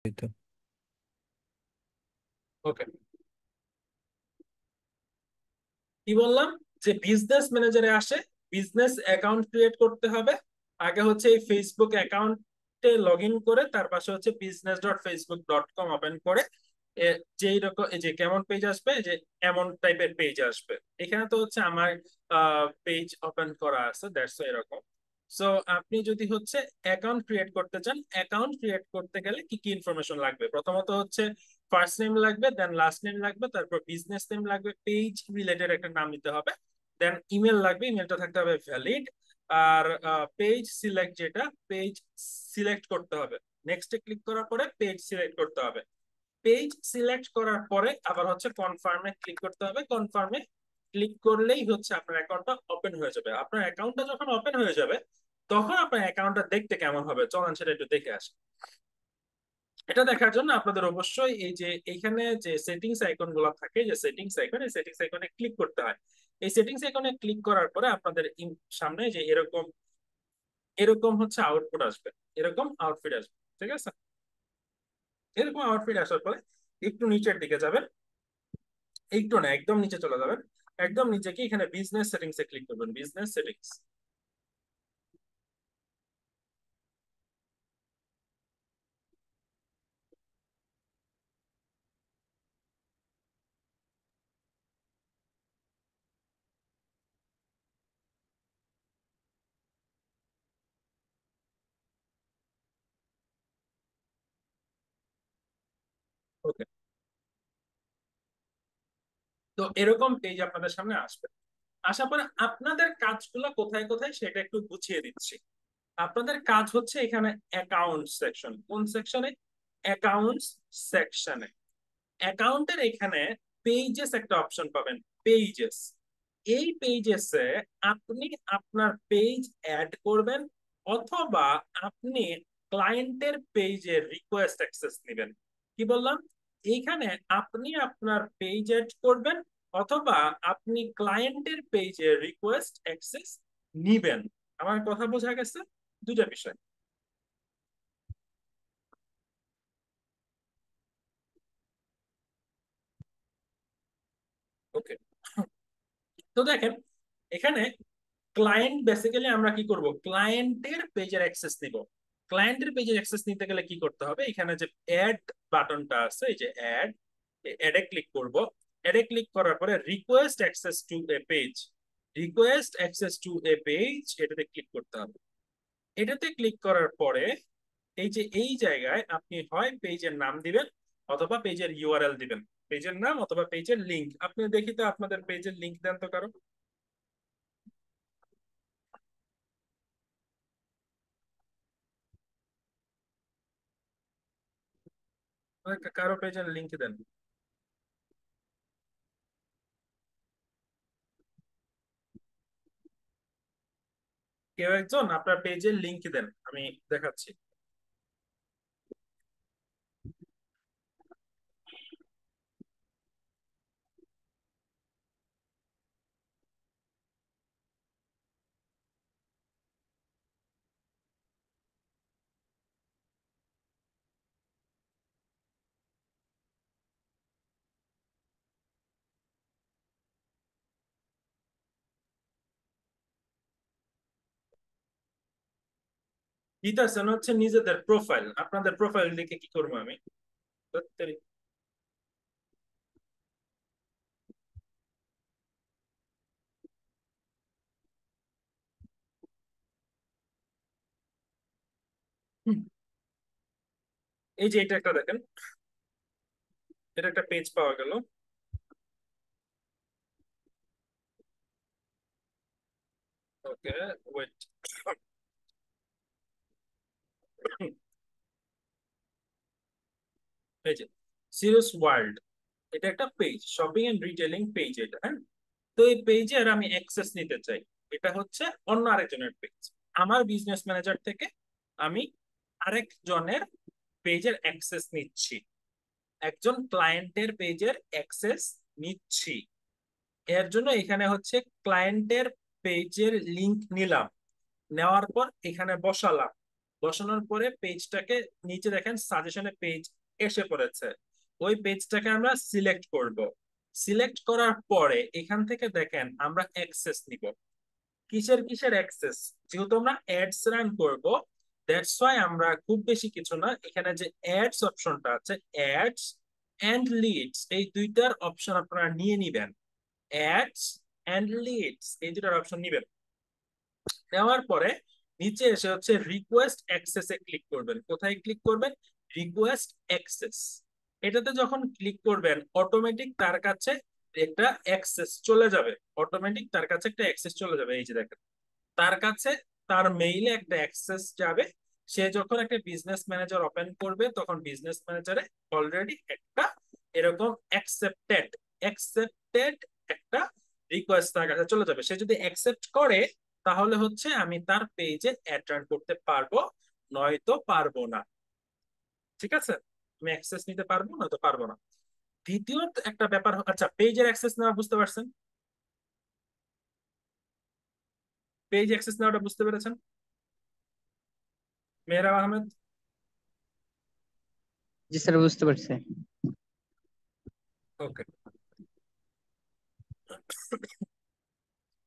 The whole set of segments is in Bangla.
এই তো। ওকে, কি বললাম? যে বিজনেস ম্যানেজারে আসে, বিজনেস অ্যাকাউন্ট ক্রিয়েট করতে হবে। আগে হচ্ছে এই ফেসবুক অ্যাকাউন্টে লগ ইন করে তার পাশে হচ্ছে business.facebook.com ওপেন করে যেই রকম এই যে কেমন পেজ আসবে, যে এমন টাইপের পেজ আসবে। এখানে তো হচ্ছে আমার পেজ ওপেন করা আছে, দ্যাটস এরকম। সো আপনি যদি হচ্ছে অ্যাকাউন্ট ক্রিয়েট করতে চান, অ্যাকাউন্ট ক্রিয়েট করতে গেলে কি কি ইনফরমেশন লাগবে? প্রথমত হচ্ছে ফার্স্ট নেম লাগবে, দেন লাস্ট নেম লাগবে, তারপর বিজনেস নেম লাগবে, পেজ রিলেটেড একটা নাম দিতে হবে, দেন ইমেল লাগবে, ইমেলটা থাকতে হবে ভ্যালিড। আর পেজ সিলেক্ট, যেটা পেজ সিলেক্ট করতে হবে, নেক্সটে ক্লিক করার পরে পেজ সিলেক্ট করতে হবে। পেজ সিলেক্ট করার পরে আবার হচ্ছে কনফার্মে ক্লিক করতে হবে। কনফার্মে ক্লিক করলেই হচ্ছে আপনার অ্যাকাউন্টটা ওপেন হয়ে যাবে। আপনার অ্যাকাউন্টটা যখন ওপেন হয়ে যাবে, তখন আপনার অ্যাকাউন্টটা দেখতে কেমন হবে চলেন সেটা একটু দেখে আসি। এটা দেখার জন্য আপনাদের অবশ্যই এই যে এইখানে যে সেটিংস আইকন গুলো থাকে, যে সেটিংস আইকন, এই সেটিংস আইকনে ক্লিক করতে হয়। এই সেটিংস আইকনে ক্লিক করার পরে আপনাদের সামনে যে এরকম এরকম হচ্ছে আউটপুট আসবে, এরকম আউটফিট আসবে। ঠিক আছে? এরকম আউটফিট আসার পরে একটু নিচের দিকে যাবেন, একটু না একদম নিচে চলে যাবেন। একদম নিচে কি এখানে বিজনেস সেটিংস এ ক্লিক করবেন, বিজনেস সেটিংস। ওকে, তো এরকম পেজ আপনাদের সামনে আসবে। আসার পরে আপনাদের কাজগুলো কোথায় কোথায় সেটা একটু গুছিয়ে দিচ্ছি। আপনাদের কাজ হচ্ছে এখানে অ্যাকাউন্ট সেকশন। কোন সেকশনে? অ্যাকাউন্টস সেকশনে। অ্যাকাউন্টের এখানে পেজেস একটা অপশন পাবেন, পেজেস। এই পেজেসে আপনি আপনার পেজ অ্যাড করবেন, অথবা আপনি ক্লায়েন্টের পেজের রিকোয়েস্ট অ্যাক্সেস নেবেন। কি বললাম? এইখানে আপনি আপনার পেজ অ্যাড করবেন, অথবা আপনি ক্লায়েন্টের পেজের রিকোয়েস্ট অ্যাক্সেস নিবেন। আমার কথা বোঝা গেছে? দুটা বিষয়। ওকে, তো দেখেন এখানে ক্লায়েন্ট বেসিক্যালি আমরা কি করব, ক্লায়েন্টের পেজের অ্যাক্সেস নিব। ক্লায়েন্টের পেজের অ্যাক্সেস নিতে গেলে কি করতে হবে? এখানে যে অ্যাড বাটনটা আছে, এই যে অ্যাড, অ্যাডে ক্লিক করব। অ্যাডে ক্লিক করার পরে request access to A page, request access to A page, এটাতে ক্লিক করতে হবে। এটাতে ক্লিক করার পরে এই যে এই জায়গায় আপনি হয় পেজের নাম দিবেন, অথবা পেজের ইউআরএল দিবেন। পেজের নাম অথবা পেজের লিংক। আপনি দেখি তো আপনাদের পেজের লিংক দেন তো কারো। কারো পেজের লিংক দেন। কেউ একজন আপনার পেজের লিংক দেন, আমি দেখাচ্ছি। দিতেছেন হচ্ছে নিজেদের প্রোফাইল। আপনাদের প্রোফাইল দেখে কি করবো আমি? ধত্তেরি। হুম, এই যে এটা একটা দেখেন, এটা একটা পেজ পাওয়া গেল। Okay, wait. এই যে সিরিয়াস ওয়ার্ল্ড, এটা একটা page, shopping and retailing page এটা, হ্যাঁ। তো এই পেজে আর আমি অ্যাক্সেস নিতে চাই। এটা হচ্ছে অন্য আরেকজনের পেজ। আমার বিজনেস ম্যানেজার থেকে আমি আরেকজনের পেজের অ্যাক্সেস নিচ্ছি, একজন ক্লায়েন্টের পেজের অ্যাক্সেস নিচ্ছি। এর জন্য এখানে হচ্ছে ক্লায়েন্টের পেজের লিংক নিলাম, নেওয়ার পর এখানে বসালাম। বসানোর পরে পেজটাকে নিচে দেখেন সাজেশনে পেজ এসে পড়েছে, ওই পেজটাকে আমরা সিলেক্ট করব। সিলেক্ট করার পরে এখান থেকে দেখেন আমরা অ্যাক্সেস নিব। কিসের কিসের অ্যাক্সেস? যেহেতু আমরা অ্যাডস রান করব, দ্যাটস ওয়াই আমরা খুব বেশি কিছু না, এখানে যে অ্যাডস অপশনটা আছে, অ্যাডস এন্ড লিডস, এই দুইটার অপশন আপনারা নিয়ে নিবেন। অ্যাডস এন্ড লিডস এই দুটার অপশন নিবেন। নেওয়ার পরে নিচে এসে হচ্ছে রিকোয়েস্ট অ্যাক্সেস এ ক্লিক করবেন। কোথায় ক্লিক করবেন? Request access. এটাতে যখন ক্লিক করবেন অটোমেটিক তার কাছে একটা অ্যাক্সেস চলে যাবে। অটোমেটিক তার কাছে একটা অ্যাক্সেস চলে যাবে, এই যে দেখেন তার কাছে তার মেইলে একটা অ্যাক্সেস যাবে। সে যখন একটা বিজনেস ম্যানেজার ওপেন করবে তখন বিজনেস ম্যানেজারে অলরেডি একটা এরকম অ্যাকসেপ্টেড অ্যাকসেপ্টেড একটা রিকোয়েস্ট তার কাছে চলে যাবে। সে যদি অ্যাকসেপ্ট করে তাহলে হচ্ছে আমি তার পেজে অ্যাড রান করতে পারবো, নয়তো পারবো না। ঠিক আছে, আমি অ্যাক্সেস নিতে পারবো নয়তো পারবো না। দ্বিতীয় একটা ব্যাপার, আচ্ছা পেজের অ্যাক্সেস নেওয়া বুঝতে পারছেন? পেজ অ্যাক্সেস নেওয়াটা বুঝতে পেরেছেন মেহরাব আহমেদ? জি স্যার, বুঝতে পারছি। ওকে,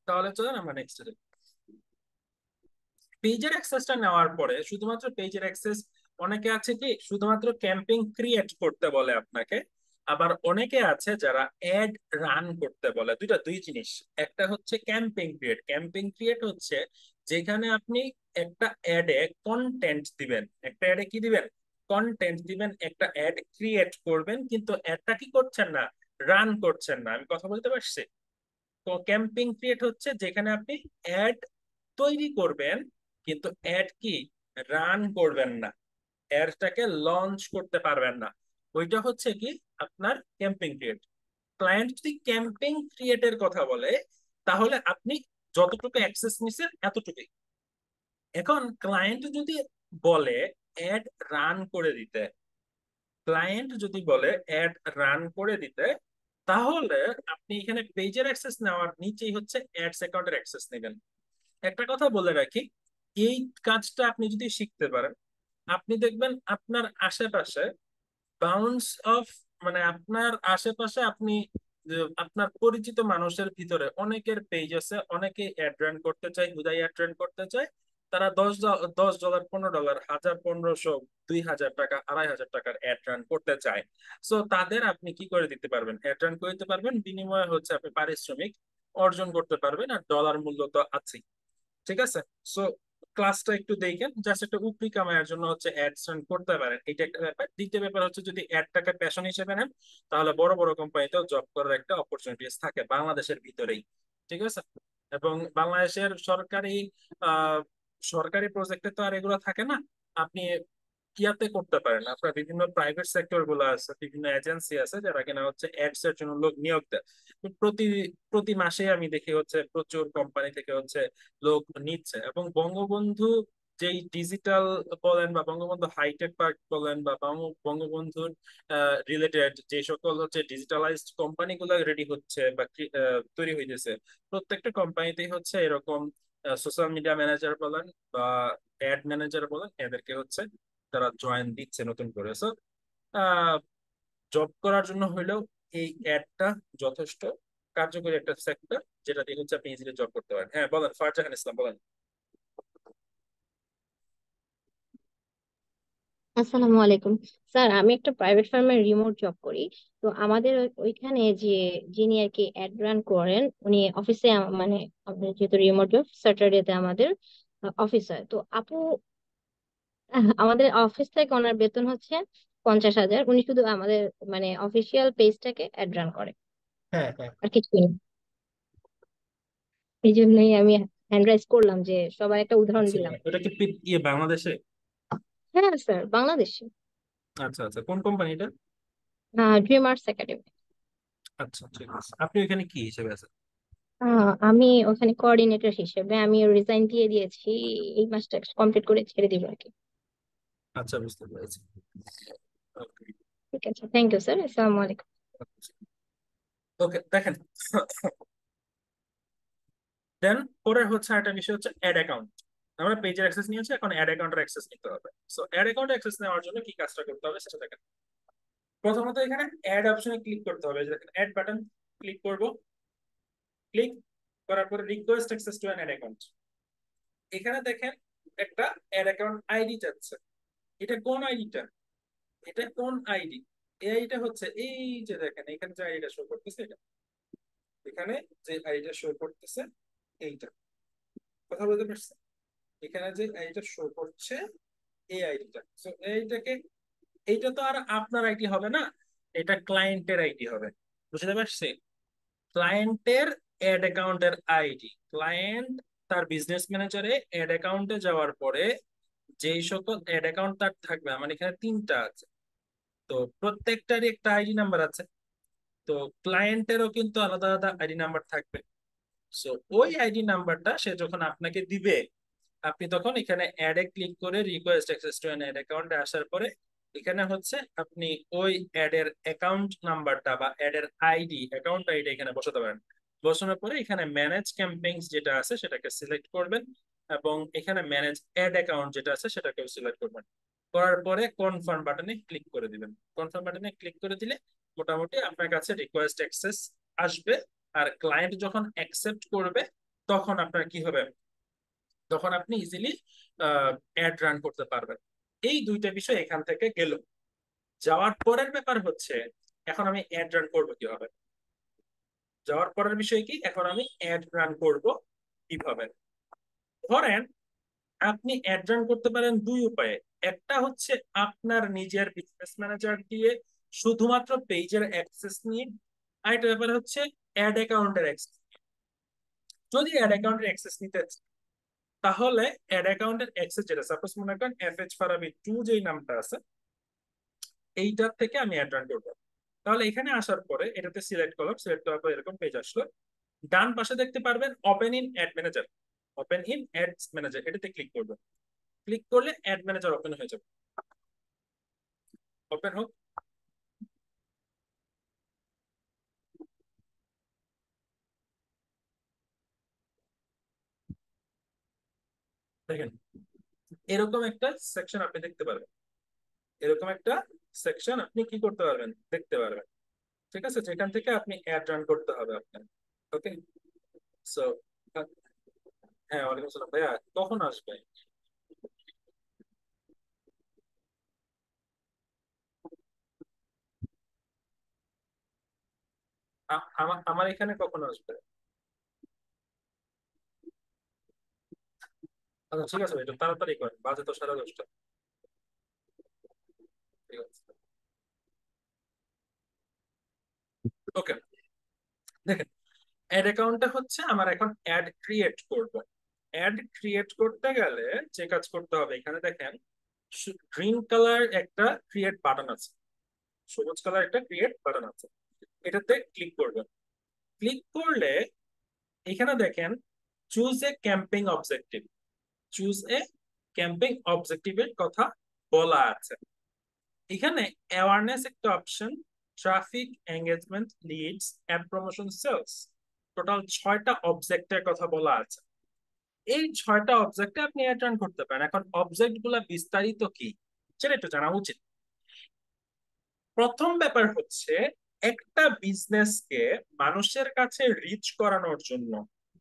তাহলে চলেন আমরা নেক্সট যাই। পেজের অ্যাক্সেসটা নেওয়ার পরে শুধুমাত্র পেজের অ্যাক্সেস, অনেকে আছে কি শুধুমাত্র ক্যাম্পেইন ক্রিয়েট করতে বলে আপনাকে, আবার অনেকে আছে যারা অ্যাড রান করতে বলে। দুই জিনিস। একটা হচ্ছে ক্যাম্পেইন ক্রিয়েট। ক্যাম্পেইন ক্রিয়েট হচ্ছে যেখানে আপনি একটা অ্যাডে কন্টেন্ট দিবেন, একটা অ্যাডে কি দিবেন, কন্টেন্ট দিবেন, একটা অ্যাড ক্রিয়েট করবেন কিন্তু অ্যাডটা কি করছেন না, রান করছেন না। আমি কথা বলতে পারছি? তো ক্যাম্পেইন ক্রিয়েট হচ্ছে যেখানে আপনি অ্যাড তৈরি করবেন কিন্তু অ্যাড কি রান করবেন না, অ্যাডটাকে লঞ্চ করতে পারবেন না। ওইটা হচ্ছে কি আপনার ক্যাম্পেইন ক্রিয়েট। ক্লায়েন্ট যদি ক্যাম্পেইন ক্রিয়েটের কথা বলে তাহলে আপনি যতটুকু অ্যাক্সেস নিছেন এতটুকুই। এখন ক্লায়েন্ট যদি বলে অ্যাড রান করে দিতে, ক্লায়েন্ট যদি বলে অ্যাড রান করে দিতে, তাহলে আপনি এখানে পেজের অ্যাক্সেস নেওয়ার নিচেই হচ্ছে অ্যাডস অ্যাকাউন্টের অ্যাক্সেস নেবেন। একটা কথা বলে রাখি, এই কাজটা আপনি যদি শিখতে পারেন, আপনি দেখবেন আপনার আশেপাশে বাউন্স অফ, মানে আপনার আশেপাশে আপনি আপনার পরিচিত মানুষের ভিতরে অনেকের পেজ আছে, অনেকে অ্যাড রান করতে চায়, হুদাই অ্যাড রান করতে চায়। তারা $10, $15, 1000, 1500, 2000 টাকা, 2500 টাকার অ্যাড রান করতে চায়। সো তাদের আপনি কি করে দিতে পারবেন, অ্যাড রান করে দিতে পারবেন, বিনিময়ে হচ্ছে আপনি পারিশ্রমিক অর্জন করতে পারবেন, আর ডলার মূল্য তো আছেই। ঠিক আছে। সো ক্লাসটা একটু দেখেন, জাস্ট একটা উপরি কামাইয়ের জন্য হচ্ছে অ্যাডস রান করতে পারেন, এটা একটা ব্যাপার। দ্বিতীয় ব্যাপার হচ্ছে যদি অ্যাডটাকে প্যাশন হিসেবে নেন তাহলে বড় বড় কোম্পানিতেও জব করার একটা অপরচুনিটিস থাকে বাংলাদেশের ভিতরেই। ঠিক আছে। এবং বাংলাদেশের সরকারি আহ সরকারি প্রজেক্টে তো আর এগুলো থাকে না। আপনি ইয়াতে করতে পারেন, আপনার বিভিন্ন প্রাইভেট সেক্টর গুলো আছে, বিভিন্ন এজেন্সি আছে যারা কিনা হচ্ছে অ্যাডস এর জন্য লোক নিয়োগ দেয়। তো প্রতি প্রতি মাসে আমি দেখি হচ্ছে প্রচুর কোম্পানি থেকে হচ্ছে লোক নিচ্ছে। এবং বঙ্গবন্ধু যেই ডিজিটাল বলেন বা বঙ্গবন্ধু হাইটেক পার্ক বলেন বা বঙ্গবন্ধুর রিলেটেড যে সকল হচ্ছে ডিজিটালাইজড কোম্পানি গুলো রেডি হচ্ছে বা তৈরি হইতেছে, প্রত্যেকটা কোম্পানিতেই হচ্ছে এরকম সোশ্যাল মিডিয়া ম্যানেজার বলেন বা অ্যাড ম্যানেজার বলেন, এদেরকে হচ্ছে তারা জয়েন দিচ্ছে নতুন করে। সো জব করার জন্য হইলেও এই অ্যাডটা যথেষ্ট কার্যকরী একটা সেক্টর, যেটা দিয়ে হচ্ছে আপনি ইজিলি জব করতে পারেন। হ্যাঁ বলেন, ফারজাহান ইসলাম বলেন। আসসালামু আলাইকুম। স্যার, আমি একটা প্রাইভেট ফার্মে রিমোট জব করি। তো আমাদের ওইখানে যিনি আর কি অ্যাড রান করেন, উনি অফিসে মানে আমাদের যেহেতু রিমোট জব, স্যাটারডেতে আমাদের অফিস হয়। তো আপু আমাদের অফিস থেকে ওনার বেতন হচ্ছে 50,000। উনি শুধু আমাদের মানে অফিসিয়াল পেজটাকে অ্যাড রান করে, হ্যাঁ হ্যাঁ। আর কিছুই না। এই জন্যই আমি হ্যান্ড রাইজ করলাম যে সবার একটা উদাহরণ আচ্ছা, দিলাম। এটা কি বাংলাদেশে? হ্যাঁ স্যার, বাংলাদেশে। আচ্ছা আচ্ছা, কোন কোম্পানি এটা? Dream arts academy. আচ্ছা ঠিক আছে, আপনি ওখানে কি হিসেবে আছেন? আমি ওখানে কোঅর্ডিনেটর হিসেবে আমি রিজাইন দিয়ে দিয়েছি। এই মাসটা কমপ্লিট করে ছেড়ে দিব আর কি। আচ্ছা বুঝতে পেরেছি। ঠিক আছে, থ্যাংক ইউ স্যার। আসসালামু আলাইকুম। ওকে দেখেন, দেন পরের হচ্ছে একটা বিষয় হচ্ছে অ্যাড অ্যাকাউন্ট। আমরা পেজের অ্যাক্সেস নিয়েছি, এখন অ্যাড অ্যাকাউন্টের অ্যাক্সেস নিতে হবে। সো অ্যাড অ্যাকাউন্টের অ্যাক্সেস নেওয়ার জন্য কি কাজটা করতে হবে সেটা দেখেন। প্রথমত এখানে অ্যাড অপশনে ক্লিক করতে হবে, দেখেন অ্যাড বাটন ক্লিক করব। ক্লিক করার পরে request access to an add account, এখানে দেখেন একটা অ্যাড অ্যাকাউন্ট আইডি চাচ্ছে। এটা কোন আইডিটা? এটা কোন আইডি? এই আইডিটা হচ্ছে এই যে দেখেন এখানে যে আইডিটা শো করতেছে, এটা এখানে যে আইডিটা শো করতেছে এইটা, কথা বলতে পারছেন? এখানে যে আইডিটা শো করছে এই আইডিটা, সো এইটাকে, এইটা তো আর আপনার আইডি হবে না, এটা ক্লায়েন্টের আইডি হবে। বুঝতে পারছি? ক্লায়েন্টের অ্যাড অ্যাকাউন্টের আইডি, ক্লায়েন্ট তার বিজনেস ম্যানেজারে অ্যাড অ্যাকাউন্টে যাওয়ার পরে যেই সকল অ্যাড অ্যাকাউন্ট তার থাকবে, আমার এখানে তিনটা আছে, তো প্রত্যেকটারই একটা আইডি নাম্বার আছে। তো ক্লায়েন্টেরও কিন্তু আলাদা আলাদা আইডি নাম্বার থাকবে। সো ওই আইডি নাম্বারটা সে যখন আপনাকে দিবে, আপনি তখন এখানে অ্যাড এ ক্লিক করে request access to an add অ্যাকাউন্টে আসার পরে এখানে হচ্ছে আপনি ওই অ্যাড এর অ্যাকাউন্ট নাম্বারটা বা অ্যাড এর আইডি, অ্যাকাউন্ট আইডি এখানে বসাতে পারেন। বসানোর পরে এখানে ম্যানেজ ক্যাম্পেইনস যেটা আছে সেটাকে সিলেক্ট করবেন, এবং এখানে ম্যানেজ অ্যাড অ্যাকাউন্ট যেটা আছে সেটাকেও সিলেক্ট করবেন। করার পরে কনফার্ম বাটনে ক্লিক করে দিবেন। কনফার্ম বাটনে ক্লিক করে দিলে মোটামুটি আপনার কাছে রিকোয়েস্ট অ্যাক্সেস আসবে। আর ক্লায়েন্ট যখন অ্যাকসেপ্ট করবে তখন আপনার কি হবে, তখন আপনি ইজিলি অ্যাড রান করতে পারবেন। এই দুইটা বিষয় এখান থেকে গেল। যাওয়ার পরের ব্যাপার হচ্ছে এখন আমি অ্যাড রান করবো কিভাবে। যাওয়ার পরের বিষয় কি, এখন আমি অ্যাড রান করব কিভাবে। ধরেন আপনি অ্যাড রান করতে পারেন দুই উপায়ে। একটা হচ্ছে আপনার নিজের বিজনেস ম্যানেজার দিয়ে শুধুমাত্র পেজের অ্যাক্সেস নিয়ে, আর একটা ব্যাপার হচ্ছে অ্যাড অ্যাকাউন্টের অ্যাক্সেস। যদি অ্যাড অ্যাকাউন্টের অ্যাক্সেস নিতে চান, তাহলে অ্যাড অ্যাকাউন্টের অ্যাক্সেস যেটা, সাপোজ মনে করেন FH ফারাবি 2 যেই নামটা আছে, এইটার থেকে আমি অ্যাড রান করবো। তাহলে এখানে আসার পরে এটাতে সিলেক্ট করলাম, সিলেক্ট করার পর এরকম পেজ আসলো। ডান পাশে দেখতে পারবেন open in add manager, open in ads manager, এটাতে ক্লিক করবেন। ক্লিক করলে অ্যাড ম্যানেজার ওপেন হয়ে যাবে। ওপেন হোক। দেখেন এরকম একটা সেকশন আপনি দেখতে পারবেন, এরকম একটা সেকশন আপনি কি করতে পারবেন, দেখতে পারবেন। ঠিক আছে, যেখান থেকে আপনি অ্যাড রান করতে হবে আপনার। ওকে। সো হ্যাঁ, ওয়ালাইকুম আসসালাম ভাইয়া, কখন আসবে? আমার আমার এখানে কখন আসবে? আচ্ছা ঠিক আছে, একটু তাড়াতাড়ি করেন, বাজে তো 10:30। ঠিক আছে। ওকে। দেখেন অ্যাড অ্যাকাউন্টটা হচ্ছে আমার এখন অ্যাড ক্রিয়েট করব। অ্যাড ক্রিয়েট করতে গেলে যে কাজ করতে হবে, এখানে দেখেন গ্রিন কালার একটা ক্রিয়েট বাটন আছে, সবুজ কালার একটা ক্রিয়েট বাটন আছে, এটাতে ক্লিক করবেন। ক্লিক করলে এখানে দেখেন choose a campaign objective, choose a campaign অবজেক্টিভের কথা বলা আছে। এখানে অ্যাওয়ারনেস একটা option, traffic, engagement, leads, ad promotion, sales, total 6টা অবজেক্টের কথা বলা আছে। এই 6টা অবজেক্টে আপনি অ্যাড রান করতে পারেন। এখন অবজেক্ট গুলা বিস্তারিত কি সেটা একটু জানা উচিত। প্রথম ব্যাপার হচ্ছে একটা বিজনেসকে মানুষের কাছে রিচ করানোর জন্য,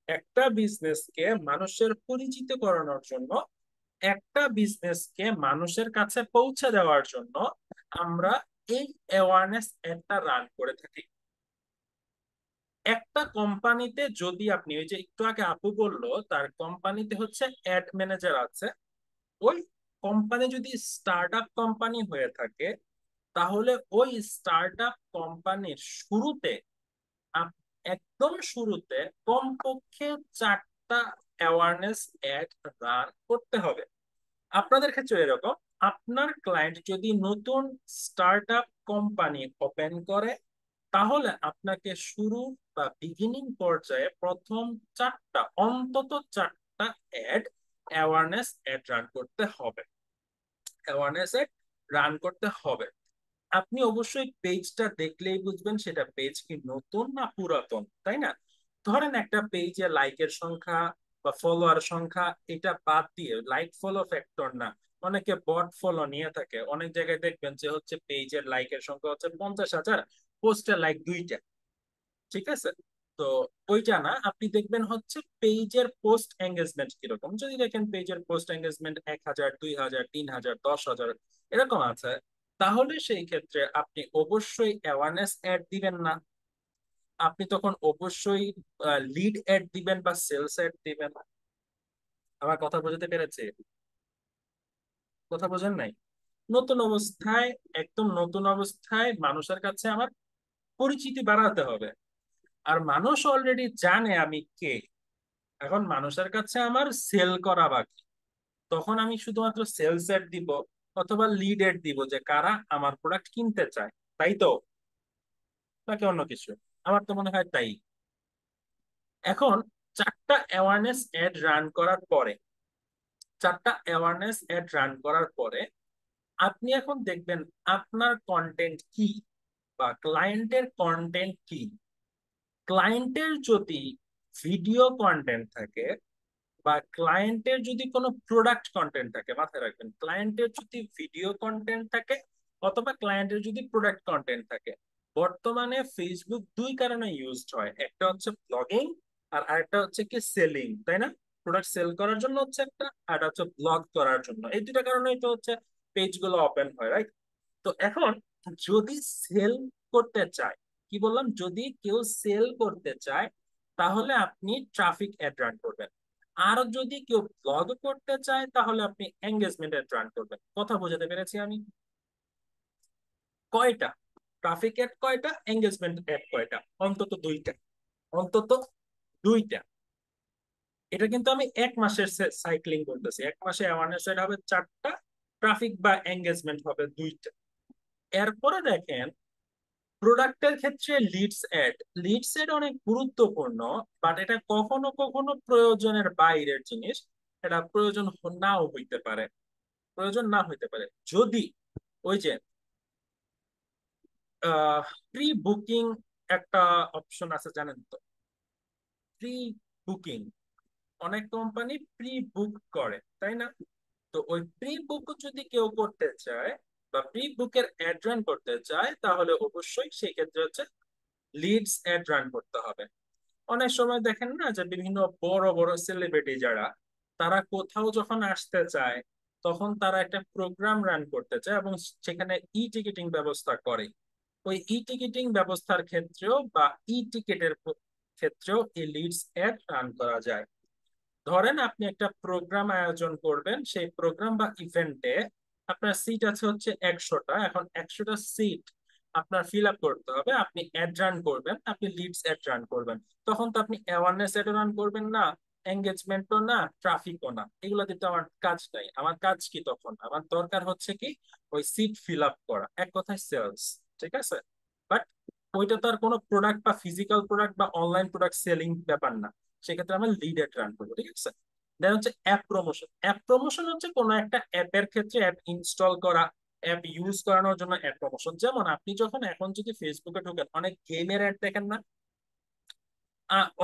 একটা বিজনেসকে মানুষের পরিচিত করানোর জন্য, একটা বিজনেসকে মানুষের কাছে পৌঁছে দেওয়ার জন্য আমরা এই অ্যাওয়ারনেস অ্যাডটা রান করে থাকি। একটা কোম্পানিতে যদি আপনি, ওই যে একটু আগে আপু বললো তার কোম্পানিতে হচ্ছে অ্যাড ম্যানেজার আছে, ওই কোম্পানি যদি স্টার্ট আপ কোম্পানি হয়ে থাকে, তাহলে ওই স্টার্ট আপ কোম্পানির শুরুতে, একদম শুরুতে কমপক্ষে 4টা অ্যাওয়ারনেস অ্যাড রান করতে হবে। আপনাদের ক্ষেত্রে এরকম, আপনার ক্লায়েন্ট যদি নতুন স্টার্ট আপ কোম্পানি ওপেন করে, তাহলে আপনাকে শুরু বা বিগিনিং পর্যায়ে প্রথম 4টা, অন্তত 4টা অ্যাড, অ্যাওয়ারনেস অ্যাড রান করতে হবে, অ্যাওয়ারনেস অ্যাড রান করতে হবে। আপনি অবশ্যই পেজটা দেখলেই বুঝবেন সেটা পেজ কি নতুন না পুরাতন, তাই না? ধরেন একটা পেজে লাইকের সংখ্যা বা ফলোয়ার সংখ্যা, এটা বাদ দিয়ে, লাইক ফলো ফ্যাক্টর না, অনেকে বট ফলো নিয়ে থাকে। অনেক জায়গায় দেখবেন যে হচ্ছে পেজের লাইকের সংখ্যা হচ্ছে 50,000, পোস্টের লাইক 2টা। ঠিক আছে? তো ওইটা না, আপনি দেখবেন হচ্ছে পেজের পোস্ট এঙ্গেজমেন্ট কিরকম। যদি দেখেন পেজের পোস্ট এঙ্গেজমেন্ট 1,000, 2,000, 3,000, 10,000 এরকম আছে, তাহলে সেই ক্ষেত্রে আপনি অবশ্যই অ্যাওয়ারনেস অ্যাড দিবেন না, আপনি তখন অবশ্যই লিড অ্যাড দিবেন বা সেলস অ্যাড দিবেন। আমার কথা বোঝাতে পেরেছে? কথা বোঝেন নাই? নতুন অবস্থায়, একদম নতুন অবস্থায় মানুষের কাছে আমার পরিচিতি বাড়াতে হবে। আর মানুষ অলরেডি জানে আমি কে। এখন মানুষের কাছে আমার সেল করা বাকি। তখন আমি শুধুমাত্র সেলস এড দিব অথবা লিড এড দিব যে কারা আমার প্রোডাক্ট কিনতে চায়। তাই তো? নাকি অন্য কিছু? আমার তো মনে হয় তাই। এখন 4টা অ্যাওয়ারনেস এড রান করার পরে আপনি এখন দেখবেন আপনার কন্টেন্ট কি বা ক্লায়েন্টের কন্টেন্ট কি। ক্লায়েন্টের যদি ভিডিও কন্টেন্ট থাকে বা ক্লায়েন্টের যদি কোনো প্রোডাক্ট কন্টেন্ট থাকে, মাথায় রাখবেন, ক্লায়েন্টের যদি ভিডিও কন্টেন্ট থাকে অথবা ক্লায়েন্টের যদি প্রোডাক্ট কন্টেন্ট থাকে। বর্তমানে ফেসবুক দুই কারণে ইউজড হয়, একটা হচ্ছে ব্লগিং আর আরেকটা হচ্ছে কি সেলিং, তাই না? প্রোডাক্ট সেল করার জন্য হচ্ছে একটা, আর হচ্ছে ব্লগ করার জন্য। এই দুইটা কারণেই তো হচ্ছে পেজ গুলো ওপেন হয়, রাইট? তো এখন যদি সেল করতে চায়, কি বললাম, যদি কেউ সেল করতে চায় তাহলে আপনি ট্রাফিক অ্যাড রান করবেন। আর যদি কেউ ব্লগ করতে চায় তাহলে আপনি এঙ্গেজমেন্ট অ্যাড রান করবেন। কথা বোঝাতে পেরেছি আমি? কয়টা ট্রাফিক অ্যাড, কয়টা এঙ্গেজমেন্ট অ্যাড, কয়টা? অন্তত দুইটা, অন্তত দুইটা। এটা কিন্তু আমি 1 মাসের সাইক্লিং করতেছি। 1 মাসে অ্যাওয়ারনেস অ্যাড হবে 4টা, ট্রাফিক বা এঙ্গেজমেন্ট হবে 2টা। এরপরে দেখেন প্রোডাক্টের ক্ষেত্রে লিডস এড। লিডস এড অনেক গুরুত্বপূর্ণ, বাট এটা কখনো কখনো প্রয়োজনের বাইরের জিনিস। এটা প্রয়োজন নাও হইতে পারে, প্রয়োজন না হইতে পারে। যদি ওই যে প্রি বুকিং একটা অপশন আছে, জানেন তো? প্রি বুকিং, অনেক কোম্পানি প্রি বুক করে, তাই না? তো ওই প্রি বুক যদি কেউ করতে চায় বা প্রি বুকের অ্যাড রান করতে চায় তাহলে অবশ্যই সেই ক্ষেত্রে হচ্ছে লিডস অ্যাড রান করতে হবে। অনেক সময় দেখেন না যে বিভিন্ন বড় বড় সেলিব্রিটি যারা, তারা কোথাও যখন আসতে চায় তখন তারা একটা প্রোগ্রাম রান করতে চায় এবং সেখানে ই টিকিটিং ব্যবস্থা করে। ওই ই টিকিটিং ব্যবস্থার ক্ষেত্রেও বা ই টিকেটের ক্ষেত্রেও এই লিডস অ্যাড রান করা যায়। ধরেন আপনি একটা প্রোগ্রাম আয়োজন করবেন, সেই প্রোগ্রাম বা ইভেন্টে আপনার সিট আছে হচ্ছে 100টা। এখন 100টা সিট আপনার ফিল আপ করতে হবে, আপনি অ্যাড রান করবেন, আপনি লিডস অ্যাড রান করবেন। তখন তো আপনি অ্যাওয়ারনেস অ্যাড রান করবেন না, এঙ্গেজমেন্টও না, ট্রাফিকও না, এগুলো দিতে আমার কাজ নাই। আমার কাজ কি তখন? আমার দরকার হচ্ছে কি ওই সিট ফিল আপ করা, এক কথায় সেলস। ঠিক আছে? বাট ওইটা তো আর কোনো প্রোডাক্ট বা ফিজিক্যাল প্রোডাক্ট বা অনলাইন প্রোডাক্ট সেলিং ব্যাপার না। সেক্ষেত্রে আমরা লিড অ্যাড রান করবো। ঠিক আছে? দেন হচ্ছে অ্যাপ প্রমোশন। অ্যাপ প্রমোশন হচ্ছে কোনো একটা অ্যাপের ক্ষেত্রে অ্যাপ ইনস্টল করা, অ্যাপ ইউজ করানোর জন্য অ্যাপ প্রমোশন। যেমন আপনি যখন এখন যদি ফেসবুকে ঢোকেন, অনেক গেমের অ্যাড দেখেন না?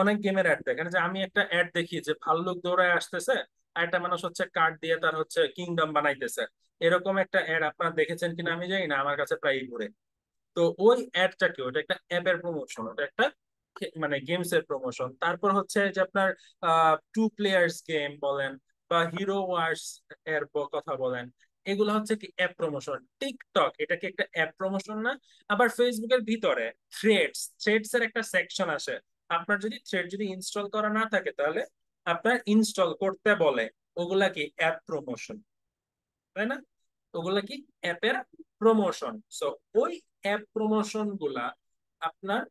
অনেক গেমের অ্যাড দেখেন, যে আমি একটা অ্যাড দেখি যে ভাল্লুক দৌড়ায় আসতেছে আর একটা মানুষ হচ্ছে কার্ড দিয়ে তার হচ্ছে কিংডম বানাইতেছে। এরকম একটা অ্যাড আপনারা দেখেছেন কিনা আমি জানি না, আমার কাছে প্রায় ঘুরে। তো ওই অ্যাডটা কি, ওটা একটা অ্যাপের প্রমোশন, ওটা একটা মানে গেমস এর প্রমোশন। তারপর হচ্ছে যে আপনার টু প্লেয়ার্স গেম বলেন বা হিরো ওয়ার্স এর কথা বলেন, এগুলো হচ্ছে কি অ্যাপ প্রমোশন। টিকটক, এটা কি একটা অ্যাপ প্রমোশন না? আবার ফেসবুকের ভিতরে থ্রেডস এর একটা সেকশন আসে। আপনার যদি থ্রেড যদি ইনস্টল করা না থাকে তাহলে আপনার ইনস্টল করতে বলে, ওগুলা কি অ্যাপ প্রমোশন, তাই না? ওগুলা কি অ্যাপের প্রমোশন। সো ওই অ্যাপ প্রমোশন গুলা আপনার,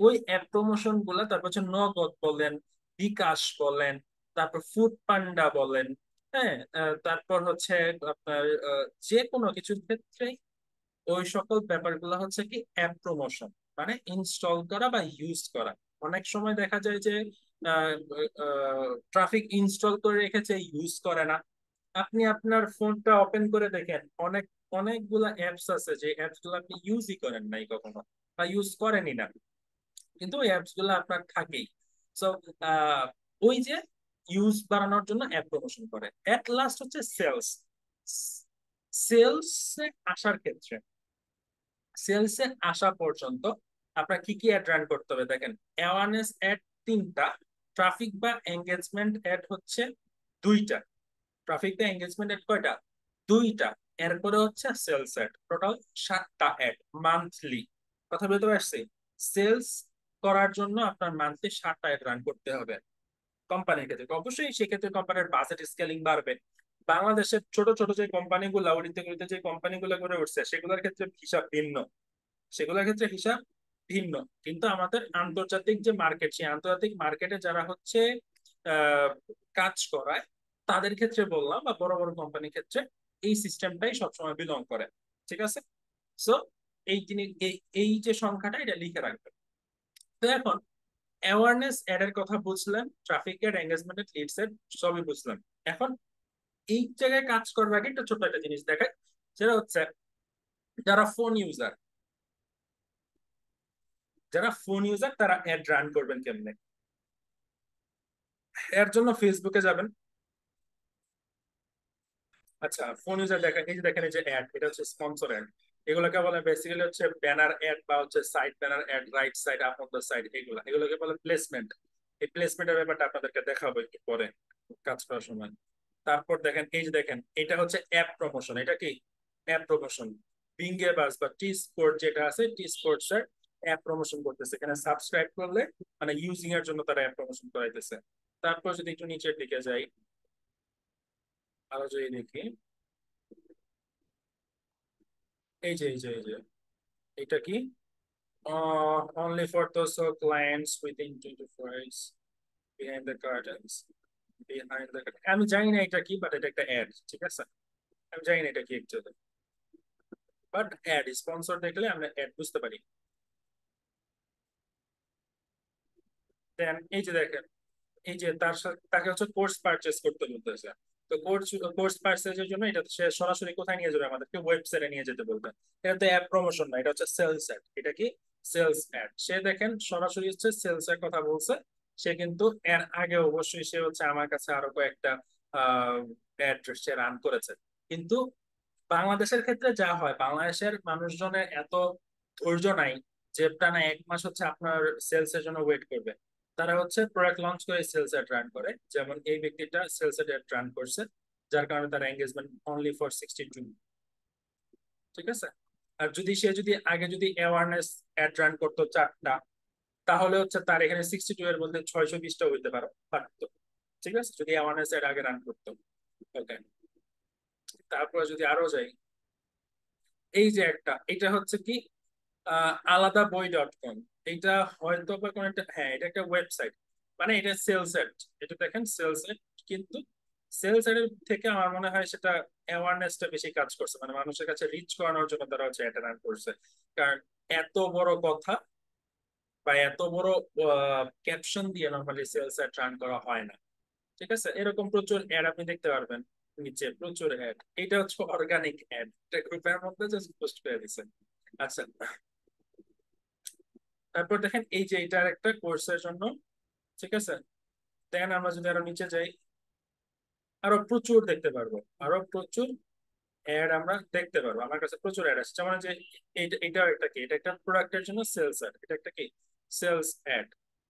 ওই অ্যাপ প্রমোশন গুলা, তারপর হচ্ছে নগদ বলেন, বিকাশ বলেন, তারপর ফুড পান্ডা বলেন, হ্যাঁ, তারপর হচ্ছে আপনার যে কোনো কিছুর ক্ষেত্রে ওই সকল ব্যাপারগুলো হচ্ছে কি অ্যাপ প্রমোশন, মানে ইনস্টল করা বা ইউজ করা। অনেক সময় দেখা যায় যে ট্রাফিক ইনস্টল করে রেখেছে, ইউজ করে না। আপনি আপনার ফোনটা ওপেন করে দেখেন, অনেকগুলা অ্যাপস আছে যে অ্যাপস গুলো আপনি ইউজই করেন নাই কখনো বা ইউজ করেনই না, কিন্তু ওই অ্যাপস গুলো আপনার থাকেই। সো ওই যে ইউজ বাড়ানোর জন্য অ্যাপ প্রমোশন করে। এট লাস্ট হচ্ছে সেলস। সেলসে আসার ক্ষেত্রে, সেলসে আসা পর্যন্ত আপনার কি কি অ্যাড রান করতে হবে দেখেন। অ্যাওয়ারনেস অ্যাড 3টা, ট্রাফিক বা এঙ্গেজমেন্ট অ্যাড হচ্ছে 2টা। ট্রাফিক বা এঙ্গেজমেন্ট অ্যাড কয়টা? 2টা। এরপরে হচ্ছে সেলস অ্যাড, টোটাল 7টা অ্যাড মান্থলি। কথা বলতে পারছি? সেলস করার জন্য আপনার মান্থলি 7টা অ্যাড রান করতে হবে কোম্পানির ক্ষেত্রে। অবশ্যই সেক্ষেত্রে কোম্পানির বাজেট স্কেলিং বাড়বে। বাংলাদেশের ছোট ছোট যে কোম্পানিগুলো, উড়িতে উড়িতে যে কোম্পানিগুলো করে উঠছে, সেগুলোর ক্ষেত্রে হিসাব ভিন্ন, সেগুলোর ক্ষেত্রে হিসাব ভিন্ন। কিন্তু আমাদের আন্তর্জাতিক যে মার্কেট, সেই আন্তর্জাতিক মার্কেটে যারা হচ্ছে আহ, কাজ করায়, তাদের ক্ষেত্রে বললাম, বা বড় বড় কোম্পানির ক্ষেত্রে এই সিস্টেমটাই সবসময় বিলং করে। ঠিক আছে? সো এই তিনি এই যে সংখ্যাটা, এটা লিখে রাখবেন। তো এখন অ্যাওয়ারনেস এড এর কথা বুঝলেন, traffic ad, engagement ad, leads ad, সবই বুঝলাম। এখন এই জায়গায় কাজ করার আগে একটা ছোট্ট একটা জিনিস দেখায়, সেটা হচ্ছে যারা ফোন ইউজার, যারা ফোন ইউজার তারা অ্যাড রান করবেন কেমনে। এর জন্য ফেসবুকে যাবেন। আচ্ছা, ফোন ইউজার দেখেন, এই যে দেখেন এই যে অ্যাড, এটা হচ্ছে স্পন্সর অ্যাড। এগুলোকে বলে বেসিক্যালি হচ্ছে ব্যানার অ্যাড বা হচ্ছে side banner add, right side, up on the side, এগুলোকে বলে প্লেসমেন্ট। এই প্লেসমেন্টের ব্যাপারটা আপনাদেরকে দেখাবো একটু পরে কাজ করার সময়। তারপর দেখেন, এই যে দেখেন, এটা হচ্ছে অ্যাপ প্রমোশন। এটা কি? App promotion. বিঙ্গে বাস বা টি স্পোর্ট যেটা আছে, টি স্পোর্টস এর অ্যাপ প্রমোশন করতেছে। এখানে সাবস্ক্রাইব করলে মানে ইউজিং এর জন্য তারা অ্যাপ প্রমোশন করাইতেছে। তারপর যদি একটু নিচের দিকে যাই, আরো যদি দেখি, এই যে এটা কি? Only for those clients within 24 hours behind the curtains, behind the, আমি জানি না এটা কি, বাট এটা একটা অ্যাড। ঠিক আছে? আমি জানি না এটা কি অ্যাকচুয়ালি, বাট অ্যাড, স্পন্সর দেখলে আমরা অ্যাড বুঝতে পারি। দেন এই যে দেখেন, এই যে তার সাথে তাকে হচ্ছে কোর্স পারচেস করতে বলতেছে। তো কোর্স কোর্স পারচেজের জন্য এটা সে সরাসরি কোথায় নিয়ে যাবে? আমাদেরকে ওয়েবসাইটে নিয়ে যেতে বলবে। এটা তো অ্যাপ প্রমোশন না, এটা হচ্ছে সেলস অ্যাড। এটা কি? Sales add. সে দেখেন সরাসরি হচ্ছে সেলস এর কথা বলছে। সে কিন্তু এর আগে অবশ্যই সে হচ্ছে আমার কাছে আরো কয়েকটা অ্যাড সে রান করেছে। কিন্তু বাংলাদেশের ক্ষেত্রে যা হয়, বাংলাদেশের মানুষজনের এত ধৈর্য নাই যে টানা 1 মাস হচ্ছে আপনার সেলস এর জন্য ওয়েট করবে। তারা হচ্ছে প্রোডাক্ট লঞ্চ করে সেলস এড রান করে, যেমন এই ব্যক্তিটা সেলস এড রান করছে, যার কারণে তার এঙ্গেজমেন্ট অনলি ফর 62। ঠিক আছে? আর যদি সে যদি আগে যদি অ্যাওয়ারনেস অ্যাড রান করতো 4টা, তাহলে হচ্ছে তার এখানে 62 এর মধ্যে 620টা হইতে পারতো। ঠিক আছে? যদি অ্যাওয়ারনেস এর আগে রান করতো। ওকে, তারপরে যদি আরো যাই, এই যে একটা, এটা হচ্ছে কি, আলাদা বই ডট কম। এটা হয়তো বা কোনো একটা, হ্যাঁ এটা একটা ওয়েবসাইট, মানে এটা সেলস এড। এটা দেখেন সেলস এড। কিন্তু সেলস এড থেকে আমার মনে হয় সেটা অ্যাওয়ারনেসটা বেশি কাজ করছে, মানে মানুষের কাছে রিচ করানোর জন্য তারা হচ্ছে এটা রান করছে। কারণ এত বড় কথা বা এত বড় ক্যাপশন দিয়ে নর্মালি সেলস এড রান করা হয় না। ঠিক আছে? এরকম প্রচুর অ্যাড আপনি দেখতে পারবেন নিচে, প্রচুর অ্যাড। এটা হচ্ছে অর্গানিক অ্যাড, এটা গ্রুপের মধ্যে জাস্ট পোস্ট করে দিচ্ছেন। আচ্ছা, তারপর দেখেন এই যে এটার একটা কোর্সের জন্য। ঠিক আছে? দেন আমরা যদি আরো নিচে যাই, আরো প্রচুর দেখতে পারবো, আরো প্রচুর অ্যাড আমরা দেখতে পারবো। আমার কাছে প্রচুর অ্যাড আছে, যেমন যে এটাও একটা কি, এটা একটা প্রোডাক্টের জন্য সেলস অ্যাড, এটা একটা কি, সেলস অ্যাড।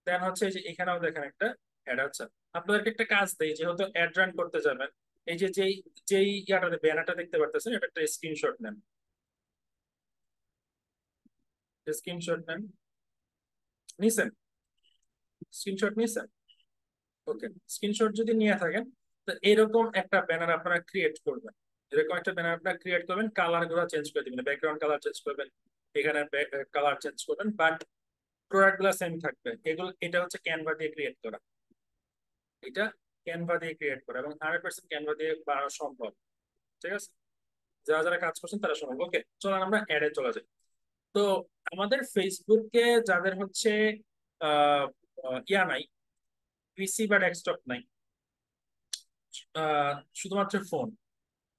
দেন হচ্ছে এই যে এখানেও দেখেন একটা অ্যাড আছে। আপনাদেরকে একটা কাজ দেই, যেহেতু অ্যাড রান করতে যাবেন, এই যে যেই যেই ইয়াটাতে ব্যানারটা দেখতে পারতেছেন, এটা একটা স্ক্রিনশট নেন। স্ক্রিনশট নেন, নিছেন? স্ক্রিনশট নিছেন? ওকে, স্ক্রিনশট যদি নিয়ে থাকেন, তো এরকম একটা ব্যানার আপনারা ক্রিয়েট করবেন। এরকম একটা ব্যানার আপনারা ক্রিয়েট করবেন, কালার গুলো চেঞ্জ করে দিবেন, ব্যাকগ্রাউন্ড কালার চেঞ্জ করবেন, এখানে কালার চেঞ্জ করবেন, বাট প্রোডাক্ট গুলো সেম থাকবে। এগুলো, এটা হচ্ছে ক্যানভা দিয়ে ক্রিয়েট করা। এটা ক্যানভা দিয়ে ক্রিয়েট করা, এবং 100% ক্যানভা দিয়ে বানানো সম্ভব। ঠিক আছে? যারা যারা কাজ করছেন তারা সম্ভব। ওকে, চলুন আমরা অ্যাডে চলে যাই। তো আমাদের ফেসবুকে যাদের হচ্ছে আহ ইয়া নাই, পিসি বা ডেস্কটপ নাই, শুধুমাত্র ফোন,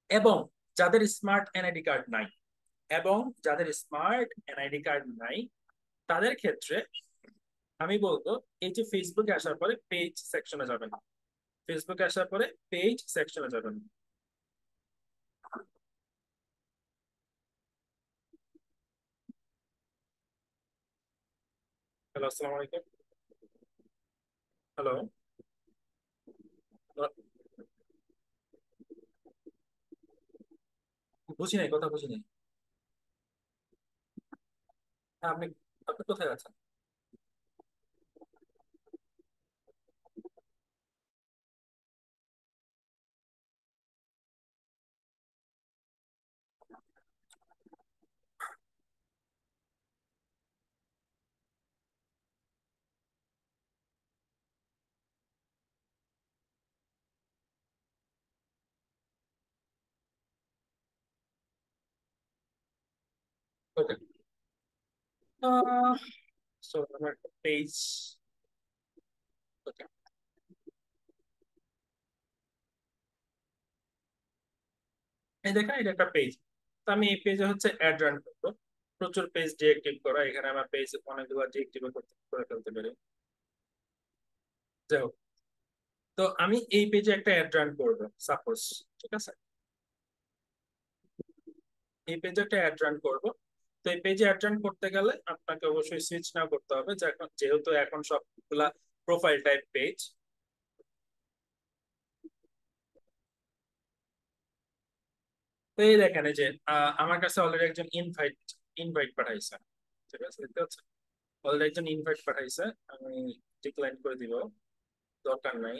এবং যাদের স্মার্ট এনআইডি কার্ড নাই, এবং যাদের স্মার্ট এনআইডি কার্ড নাই, তাদের ক্ষেত্রে আমি বলবো এই যে ফেসবুকে আসার পরে পেজ সেকশনে যাবেন। ফেসবুকে আসার পরে পেজ সেকশনে যাবেন। হ্যালো, আসসালামু আলাইকুম। হ্যালো। বুঝি নাই, কথা বুঝি নাই। হ্যাঁ, আপনি আপনি কোথায় আছেন? ওকে। সো আমার একটা পেজ। ওকে। এই দেখেন, এটা একটা পেজ। তো আমি এই পেজে হচ্ছে অ্যাড রান করবো। প্রচুর পেজ ডিএক্টিভ করা, এখানে আমার পেজ অনেকগুলো ডিএক্টিভ করে ফেলতে পারি। যাই হোক, তো আমি এই পেজে একটা অ্যাড রান করবো সাপোজ। ঠিক আছে, এই পেজে একটা অ্যাড রান করবো। তো এই পেজে অ্যাড রান করতে গেলে আপনাকে অবশ্যই সুইচ নাও করতে হবে, যে এখন যেহেতু এখন সবগুলা প্রোফাইল টাইপ পেজ। তো এই দেখেন, এই যে আমার কাছে অলরেডি একজন ইনভাইট ইনভাইট পাঠাইছে। ঠিক আছে, দেখতে পাচ্ছেন? অলরেডি একজন ইনভাইট পাঠাইছে, আমি ডিক্লাইন করে দিব, দরকার নাই।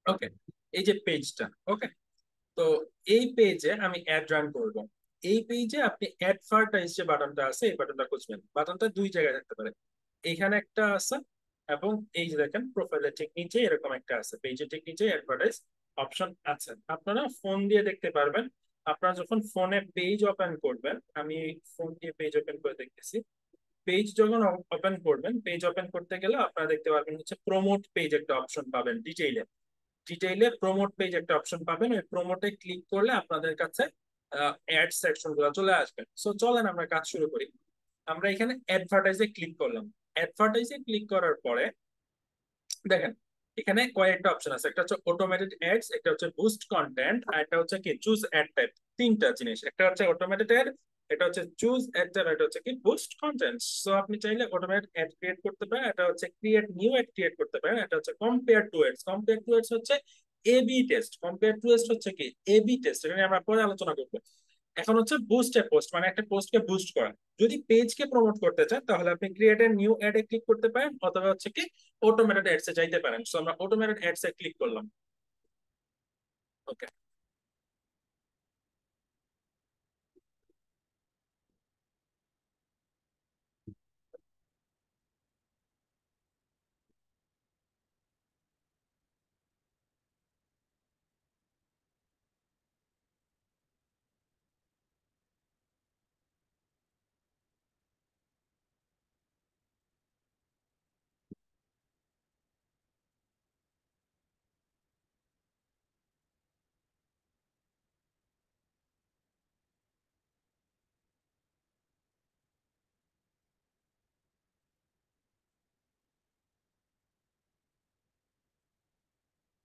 ওকে, এই যে পেজটা। ওকে, তো এই পেজে আমি অ্যাড রান করব। এই পেজে আপনি অ্যাডভার্টাইজ যে বাটনটা আছে, এই বাটনটা খুঁজবেন। বাটনটা দুই জায়গায় থাকতে পারে, এখানে একটা আছে, এবং এই যে দেখেন প্রোফাইলের ঠিক নিচে এরকম একটা আছে, পেজের ঠিক নিচে অ্যাডভার্টাইজ অপশন আছে। আপনারা ফোন দিয়ে দেখতে পারবেন। আপনারা যখন ফোনে পেজ ওপেন করবেন, আমি ফোন দিয়ে পেজ ওপেন করে দেখতেছি। পেজ যখন ওপেন করবেন, পেজ ওপেন করতে গেলে আপনারা দেখতে পারবেন হচ্ছে প্রমোট পেজ একটা অপশন পাবেন। ডিটেইলে প্রমোট পেজ একটা অপশন পাবেন, ওই প্রমোটে ক্লিক করলে আপনাদের কাছে অ্যাড সেকশন গুলো চলে আসবে। সো চলেন আমরা কাজ শুরু করি। আমরা এখানে অ্যাডভার্টাইজে ক্লিক করলাম। অ্যাডভার্টাইজে ক্লিক করার পরে দেখেন, এখানে কয়েকটা অপশন আছে। একটা হচ্ছে অটোমেটেড অ্যাডস, একটা হচ্ছে বুস্ট কন্টেন্ট, আর একটা হচ্ছে কি চুজ অ্যাড টাইপ। তিনটা জিনিস, একটা হচ্ছে অটোমেটেড অ্যাড, এটা হচ্ছে চুজ অ্যাড টাইপ, এটা হচ্ছে কি বুস্ট কন্টেন্ট। সো আপনি চাইলে অটোমেটেড অ্যাড ক্রিয়েট করতে পারেন, এটা হচ্ছে ক্রিয়েট নিউ অ্যাড ক্রিয়েট করতে পারেন, এটা হচ্ছে compare to ads. Compare to ads হচ্ছে A B test. Compare to ads হচ্ছে কি এ বি টেস্ট, এটা নিয়ে আমরা পরে আলোচনা করবো। এখন হচ্ছে বুস্ট এ পোস্ট, মানে একটা পোস্টকে বুস্ট করা। যদি পেজকে প্রমোট করতে চান তাহলে আপনি ক্রিয়েট এ নিউ অ্যাড এ ক্লিক করতে পারেন, অথবা হচ্ছে কি অটোমেটেড অ্যাডস এ যাইতে পারেন। সো আমরা অটোমেটেড অ্যাডস এ ক্লিক করলাম। ওকে।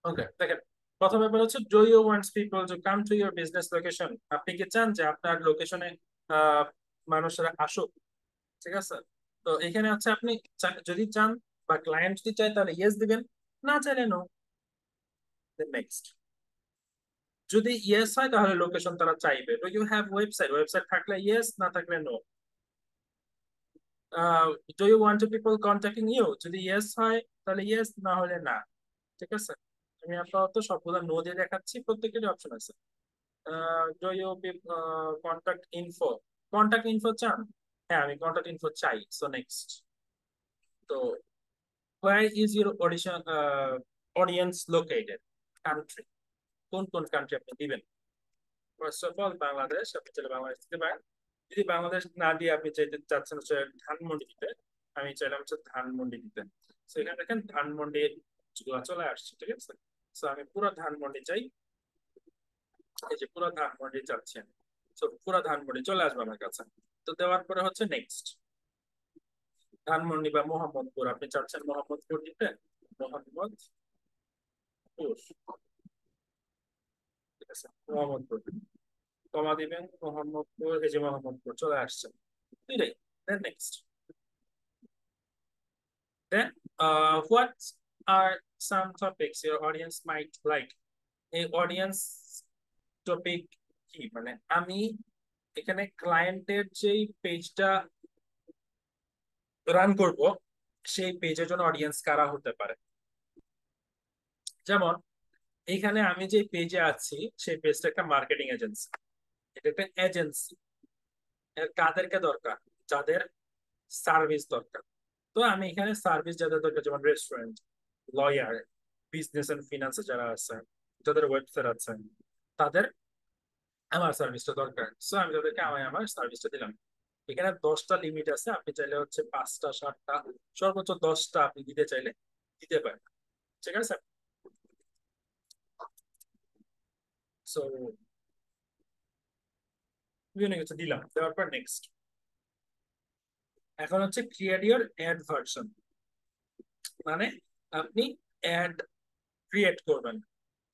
ওকে, দেখেন, প্রথম ব্যাপার হচ্ছে do you wants people to come to your business location. আপনি কি চান যে আপনার লোকেশনে মানুষরা আসুক? ঠিক আছে, তো এখানে হচ্ছে আপনি যদি চান বা ক্লায়েন্ট যদি চায় তাহলে ইয়েস দিবেন, না চাইলে নো। নেক্সট। যদি ইয়েস হয় তাহলে লোকেশন তারা চাইবে। Do you have website? Website থাকলে ইয়েস, না থাকলে no. Do you want to people contacting you? যদি ইয়েস হয় তাহলে ইয়েস, না হলে না। ঠিক আছে, আমি আপাতত সবগুলো নো দিয়ে দেখাচ্ছি, প্রত্যেকেরই অপশন আছে। Do you contact info? Contact info চান? হ্যাঁ, আমি কন্ট্যাক্ট ইনফো চাই। So next. তো where is your audition audience located? Country, কোন কোন কান্ট্রি আপনি দিবেন? ফার্স্ট অফ অল বাংলাদেশ, আপনি চাইলে বাংলাদেশ দিতে পারেন। যদি বাংলাদেশ না দিয়ে আপনি চাইতে চাচ্ছেন হচ্ছে ধানমন্ডি দিতে, আমি চাইলাম হচ্ছে ধানমন্ডি দিতে। তো এখানে দেখেন ধানমন্ডি গুলা চলে আসছে, ঠিক আছে। তো আমি পুরো ধানমন্ডি চাই, এই যে পুরো ধানমন্ডি চাচ্ছি আমি। তো পুরো ধানমন্ডি চলে আসবে আমার কাছে। তো দেওয়ার পরে হচ্ছে নেক্সট, ধানমন্ডি বা মোহাম্মদপুর, আপনি চাচ্ছেন মোহাম্মদপুর দিতে, মোহাম্মদপুর, ঠিক আছে, মোহাম্মদপুর কমা দিবেন, মোহাম্মদপুর, এই যে মোহাম্মদপুর চলে আসছে, দুইটাই। Then next, then what are some topics your audience might like? এই অডিয়েন্স টপিক কি, মানে আমি এখানে ক্লায়েন্টের যেই পেজটা রান করব, সেই পেজের জন্য অডিয়েন্স কারা হতে পারে। যেমন এইখানে আমি যে পেজে আছি, সেই পেজটা একটা মার্কেটিং এজেন্সি, এটা একটা এজেন্সি। এর কাদেরকে দরকার? যাদের সার্ভিস দরকার। তো আমি এখানে সার্ভিস যাদের দরকার, যেমন রেস্টুরেন্ট, লয়ার, বিজনেস এন্ড ফিনান্সে যারা আছে, যাদের ওয়েবসাইট আছে, তাদের আমার সার্ভিসটা দরকার। সো আমি তাদেরকে আমার সার্ভিসটা দিলাম। এখানে 10টা লিমিট আছে, আপনি চাইলে হচ্ছে 5টা 7টা, সর্বোচ্চ 10টা আপনি দিতে চাইলে দিতে পারেন, ঠিক আছে। সো বিভিন্ন কিছু দিলাম, দেওয়ার পর নেক্সট, এখন হচ্ছে ক্রিয়েট ইউর অ্যাড ভার্সন, মানে আপনি অ্যাড ক্রিয়েট করবেন।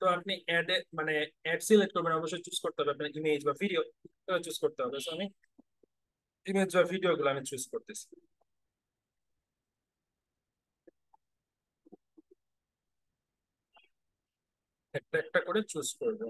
তো আপনি অ্যাড, মানে অ্যাড সিলেক্ট করবেন, অবশ্যই চুজ করতে হবে আপনার ইমেজ বা ভিডিও চুজ করতে হবে। সো আমি ইমেজ বা ভিডিও গুলো আমি চুজ করতেছি, একটা একটা করে চুজ করবো।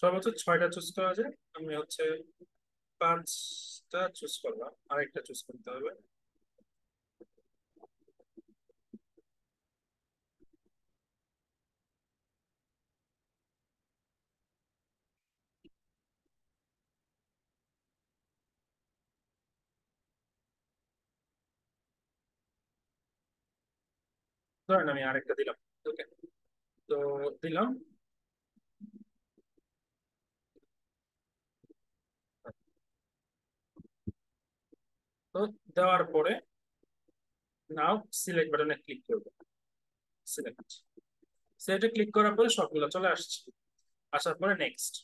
সর্বোচ্চ 6টা চুজ করা যায়, আমি হচ্ছে 5টা চুজ করলাম, আরেকটা চুজ করতে হবে। ধরেন আমি আরেকটা দিলাম, ওকে। তো দিলাম, তো দেওয়ার পরে নাও সিলেক্ট বাটনে ক্লিক করবো, সিলেক্ট, সেটা ক্লিক করার পরে সবগুলো চলে আসছে, আসার পরে নেক্সট।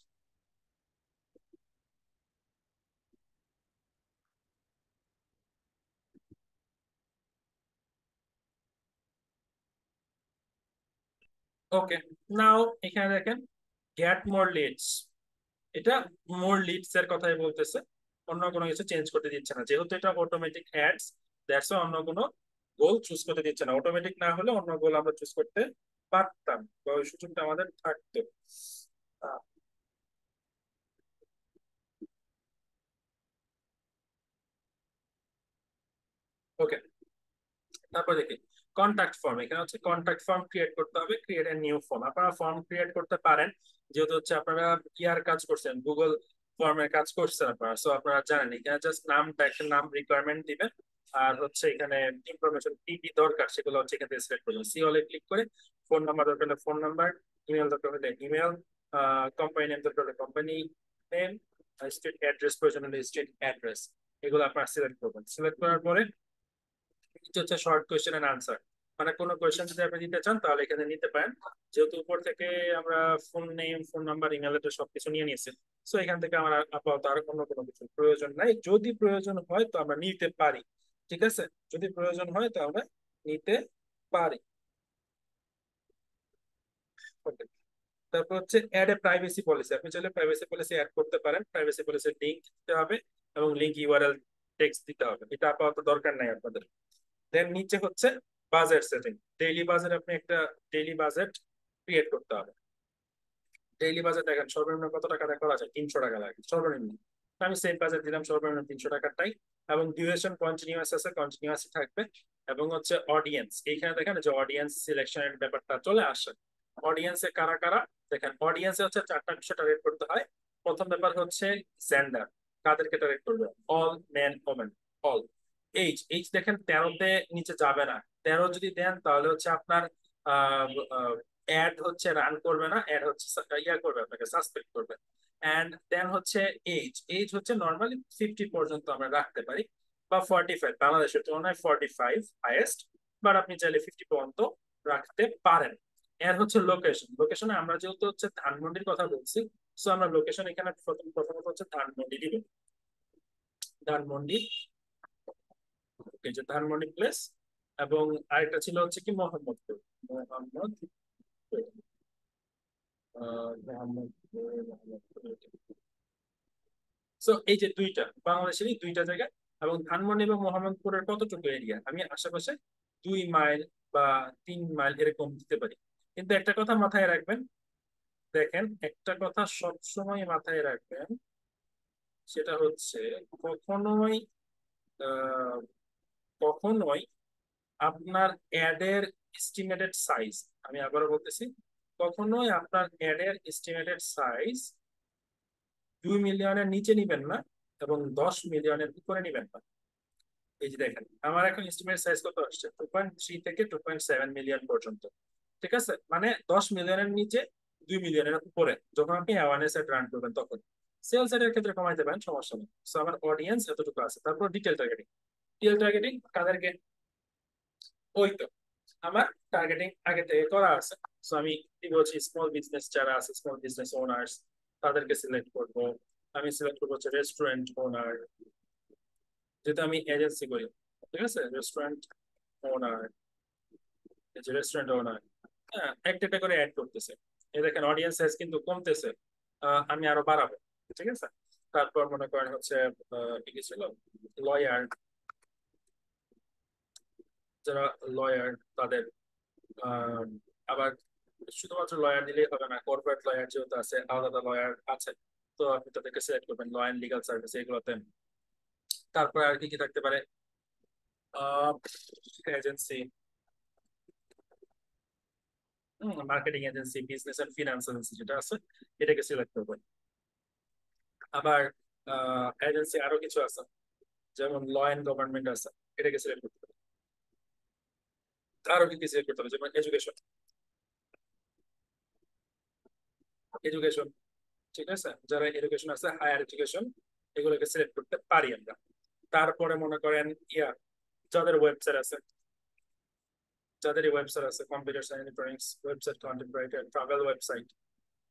ওকে, নাও এখানে দেখেন গেট মোর লিডস, এটা মোর লিডস এর কথাই বলতেছে, অন্য কোনো কিছু চেঞ্জ করতে দিচ্ছে না, যেহেতু এটা অটোমেটিক অ্যাডস, দ্যাটস অন্য কোনো গোল চুজ করতে দিচ্ছে না। অটোমেটিক না হলে অন্য গোল আমরা চুজ করতে পারতাম, বা ওই সুযোগটা আমাদের থাকতো। ওকে, তারপর দেখি কন্ট্যাক্ট ফর্ম, এখানে হচ্ছে কন্ট্যাক্ট ফর্ম ক্রিয়েট করতে হবে, ক্রিয়েট এ নিউ ফর্ম। আপনারা ফর্ম ক্রিয়েট করতে পারেন, যেহেতু হচ্ছে আপনারা ইয়ার কাজ করছেন, গুগল ফর্মের কাজ করছেন আপনারা, সো আপনারা জানেন। এখানে জাস্ট নামটা, একটা নাম রিকোয়ারমেন্ট দিবেন, আর হচ্ছে এখানে ইনফরমেশন কি কি দরকার সেগুলো হচ্ছে এখানে সিলেক্ট করবেন। সি হলে ক্লিক করে ফোন নাম্বার দরকার হলে ফোন নাম্বার, ইমেল দরকার হলে ইমেল, কোম্পানি নেম দরকার হলে কোম্পানি নেম, স্ট্রিট অ্যাড্রেস প্রয়োজন হলে স্ট্রিট অ্যাড্রেস, এগুলো আপনারা সিলেক্ট করবেন। সিলেক্ট করার পরে এটা হচ্ছে শর্ট কোয়েশ্চেন এন্ড আনসার, মানে কোনো কোয়েশ্চেন যদি আপনি দিতে চান তাহলে এখানে নিতে পারেন। যেহেতু উপর থেকে আমরা phone name, phone number, email address সবকিছু নিয়ে নিয়েছি, সো এখান থেকে আমার আপাতত আর অন্য কোনো কিছু প্রয়োজন নাই। যদি প্রয়োজন হয় তো আমরা নিতে পারি, ঠিক আছে, যদি প্রয়োজন হয় তো আমরা নিতে পারি। ওকে, তারপর হচ্ছে অ্যাড এ প্রাইভেসি পলিসি, আপনি চাইলে প্রাইভেসি পলিসি অ্যাড করতে পারেন। প্রাইভেসি পলিসির লিংক দিতে হবে এবং লিংক ইউআরএল টেক্সট দিতে হবে, এটা আপাতত দরকার নাই আপনাদের। দেন নিচে হচ্ছে বাজেট সেটিং, ডেইলি বাজেট, আপনি একটা ডেইলি বাজেট ক্রিয়েট করতে হবে। ডেইলি বাজেট দেখেন সর্বনিম্ন কত টাকা দিয়ে করা যায়, 300 টাকা লাগে সর্বনিম্ন। তো আমি সেম বাজেট দিলাম সর্বনিম্ন 300 টাকাটাই, এবং ডিউরেশন কন্টিনিউয়াস আছে, কন্টিনিউয়াসই থাকবে। এবং হচ্ছে অডিয়েন্স, এইখানে দেখেন যে অডিয়েন্স সিলেকশনের ব্যাপারটা চলে আসে। অডিয়েন্সে কারা কারা, দেখেন অডিয়েন্সে হচ্ছে 4টা বিষয়টা রেড করতে হয়। প্রথম ব্যাপার হচ্ছে জেন্ডার, কাদেরকে টার্গেট করবে? All men women, all. Age, age দেখেন 13তে নিচে যাবে না। 13 যদি দেন তাহলে হচ্ছে আপনার অ্যাড হচ্ছে রান করবে না, অ্যাড হচ্ছে ইয়া করবে, আপনাকে সাসপেক্ট করবে। এন্ড দেন হচ্ছে এইজ, এইজ হচ্ছে নর্মালি 50 পর্যন্ত আমরা রাখতে পারি, বা 45, বাংলাদেশের তুলনায় 45 হাইয়েস্ট, বাট আপনি চাইলে 50 পর্যন্ত রাখতে পারেন। এর হচ্ছে লোকেশন, লোকেশনে আমরা যেহেতু হচ্ছে ধানমন্ডির কথা বলছি, সো আমরা লোকেশন এখানে প্রথমত হচ্ছে ধানমন্ডি দিব, ধানমন্ডি, এই যে ধানমন্ডি প্লেস। এবং আরেকটা ছিল হচ্ছে কি মোহাম্মদপুর, মোহাম্মদপুর, মোহাম্মদপুর। সো এই যে দুইটা বাংলাদেশেরই দুইটা জায়গা। এবং ধানমন্ডি এবং মোহাম্মদপুরের কতটুকু এরিয়া, আমি আশেপাশে 2 মাইল বা 3 মাইল এরকম দিতে পারি। কিন্তু একটা কথা মাথায় রাখবেন, দেখেন একটা কথা সবসময় মাথায় রাখবেন, সেটা হচ্ছে কখনোই আহ, কখনোই আপনার অ্যাডের এস্টিমেটেড সাইজ, আমি আবারও বলতেছি, কখনোই আপনার অ্যাডের এস্টিমেটেড সাইজ 2 মিলিয়নের নিচে নিবেন না এবং 10 মিলিয়নের উপরে নিবেন না। এই যে দেখেন আমার এখন এস্টিমেট সাইজ কত আসছে, 2.3 থেকে 2.7 মিলিয়ন পর্যন্ত। ঠিক আছে, মানে 10 মিলিয়নের নিচে, 2 মিলিয়নের উপরে যখন আপনি অ্যাওয়ারনেস এড রান করবেন তখন। সেলস এর ক্ষেত্রে কমাই দেবেন, সমস্যা নেই। সো আমার অডিয়েন্স এতটুকু আছে। তারপর ডিটেল টার্গেটিং, ডিটেল টার্গেটিং কাদেরকে, ওই তো আমার টার্গেটিং আগে থেকে করা আছে। সো আমি কি বলছি, স্মল বিজনেস যারা আছে, স্মল বিজনেস ওনার্স, তাদেরকে সিলেক্ট করব। আমি সিলেক্ট করবো হচ্ছে রেস্টুরেন্ট ওনার, যেহেতু আমি এজেন্সি করি। ঠিক আছে, রেস্টুরেন্ট ওনার, এই যে রেস্টুরেন্ট ওনার, হ্যাঁ একটা একটা করে অ্যাড করতেছে। এই দেখেন অডিয়েন্স সাইজ কিন্তু কমতেছে, আমি আরো বাড়াবো। ঠিক আছে, তারপর মনে করেন হচ্ছে কি ছিল, লয়ার, যারা লয়ার তাদের, আহ, আবার শুধুমাত্র লয়ার দিলেই হবে না, কর্পোরেট লয়ার যেহেতু আছে, আলাদা লয়ার আছে, তো আপনি তাদেরকে সিলেক্ট করবেন, ল অ্যান্ড লিগাল সার্ভিস এগুলোতে। তারপর আর কি কি থাকতে পারে, agency, marketing agency, business and finance agency যেটা আছে, এটাকে সিলেক্ট করবেন। আবার এজেন্সি আরো কিছু আছে, যেমন ল অ্যান্ড গভর্নমেন্ট আছে, এটাকে সিলেক্ট করতে হবে। আরো কি কি সিলেক্ট করতে হবে, যেমন এডুকেশন, এডুকেশন। ঠিক আছে, যারা এডুকেশন আছে, হায়ার এডুকেশন, এগুলোকে সিলেক্ট করতে পারি আমরা। তারপরে মনে করেন ইয়া, যাদের ওয়েবসাইট আছে, যাদের ওয়েবসাইট আছে, computer science, electronics, website content writer, travel website.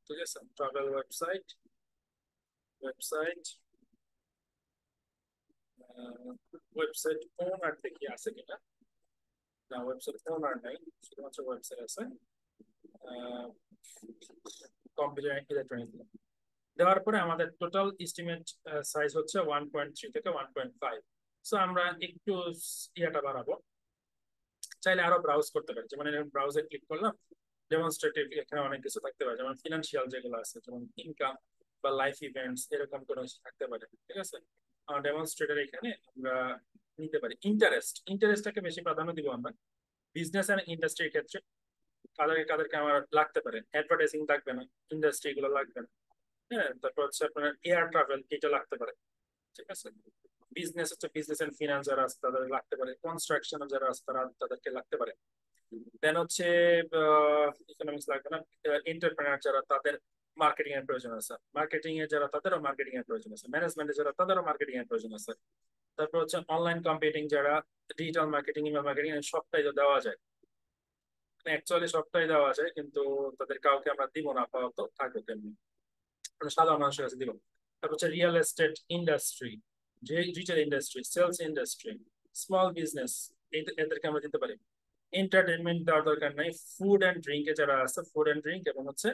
ঠিক আছে, ট্রাভেল ওয়েবসাইট, ওয়েবসাইট, ওয়েবসাইট ওনার দেখি আছে কিনা। না, ওয়েবসাইট ওনার নাই, শুধুমাত্র ওয়েবসাইট আছে। কম্পিউটার ইলেকট্রনিক্স দেওয়ার পরে আমাদের টোটাল এস্টিমেট সাইজ হচ্ছে 1.3 থেকে 1.5। সো আমরা একটু ইয়াটা বাড়াবো, চাইলে আরো ব্রাউজ করতে পারি, যেমন ব্রাউজে ক্লিক করলাম, ডেমনস্ট্রেটিভ এখানে অনেক কিছু থাকতে পারে, যেমন ফিনান্সিয়াল যেগুলো আছে, যেমন ইনকাম বা লাইফ ইভেন্টস, এরকম কোনো কিছু থাকতে পারে। ঠিক আছে, ডেমনস্ট্রেটর এখানে আমরা নিতে পারি। ইন্টারেস্ট, ইন্টারেস্টটাকে বেশি প্রাধান্য দিব আমরা বিজনেস এন্ড ইন্ডাস্ট্রির ক্ষেত্রে। কাদেরকে কাদেরকে আমার লাগতে পারে, অ্যাডভার্টাইজিং লাগবে না, ইন্ডাস্ট্রি গুলো লাগবে না। হ্যাঁ, তারপর হচ্ছে আপনার এয়ার ট্রাভেল, এটা লাগতে পারে। ঠিক আছে, বিজনেস হচ্ছে বিজনেস এন্ড ফিনান্স যারা আছে তাদের লাগতে পারে, কনস্ট্রাকশন যারা আছে তারা তাদেরকে লাগতে পারে। দেন হচ্ছে ইকোনমিক্স লাগবে না, এন্টারপ্রেনার যারা তাদের মার্কেটিং এর প্রয়োজন আছে, মার্কেটিং এ যারা তাদেরও মার্কেটিং এর প্রয়োজন আছে, ম্যানেজমেন্টে যারা তাদেরও মার্কেটিং এর প্রয়োজন আছে। তারপর হচ্ছে অনলাইন কম্পিউটিং যারা, ডিজিটাল মার্কেটিং, ইমেল মার্কেটিং, সবটাই তো দেওয়া যায়। অ্যাকচুয়ালি সবটাই দেওয়া যায়, কিন্তু তাদের কাউকে আমরা দিব না আপাতত, থাকবে তেমনি, সাধারণ মানুষের কাছে দিব। তারপর হচ্ছে রিয়েল এস্টেট ইন্ডাস্ট্রি, যে retail industry, sales industry, small business, এদেরকে আমরা দিতে পারি। এন্টারটেনমেন্ট দেওয়ার দরকার নাই, ফুড অ্যান্ড ড্রিঙ্কে যারা আছে, ফুড অ্যান্ড ড্রিঙ্ক, এবং হচ্ছে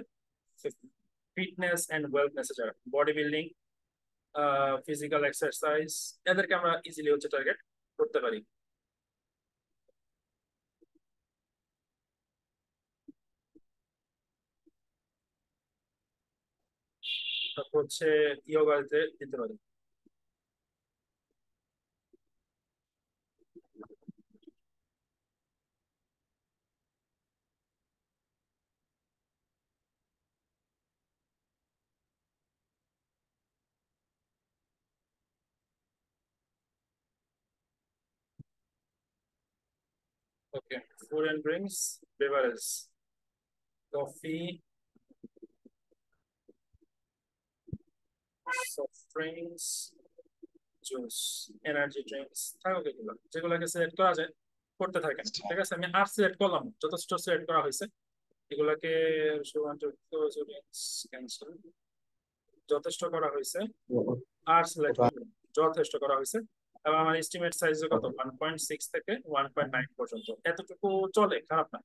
ফিটনেস অ্যান্ড ওয়েলনেসে যারা, বডি বিল্ডিং, ফিজিক্যাল এক্সারসাইজ, এদেরকে আমরা ইজিলি হচ্ছে টার্গেট করতে পারি। তারপর হচ্ছে ইয়োগাতে দিতে পারি। Okay, food and drinks, beverage, coffee, soft drinks, juice, energy drinks, থাকুক এগুলো, যেগুলোকে সিলেক্ট করা যায় করতে থাকেন। ঠিক আছে, আমি আর সিলেক্ট করলাম, যথেষ্ট সিলেক্ট করা হয়েছে এগুলাকে। ক্যান্সেল, যথেষ্ট করা হয়েছে। আর সিলেক্ট করলাম, যথেষ্ট করা হয়েছে। এবং আমার এস্টিমেট সাইজ কত, 1.6 থেকে 1.9 পর্যন্ত, এতটুকু চলে, খারাপ না।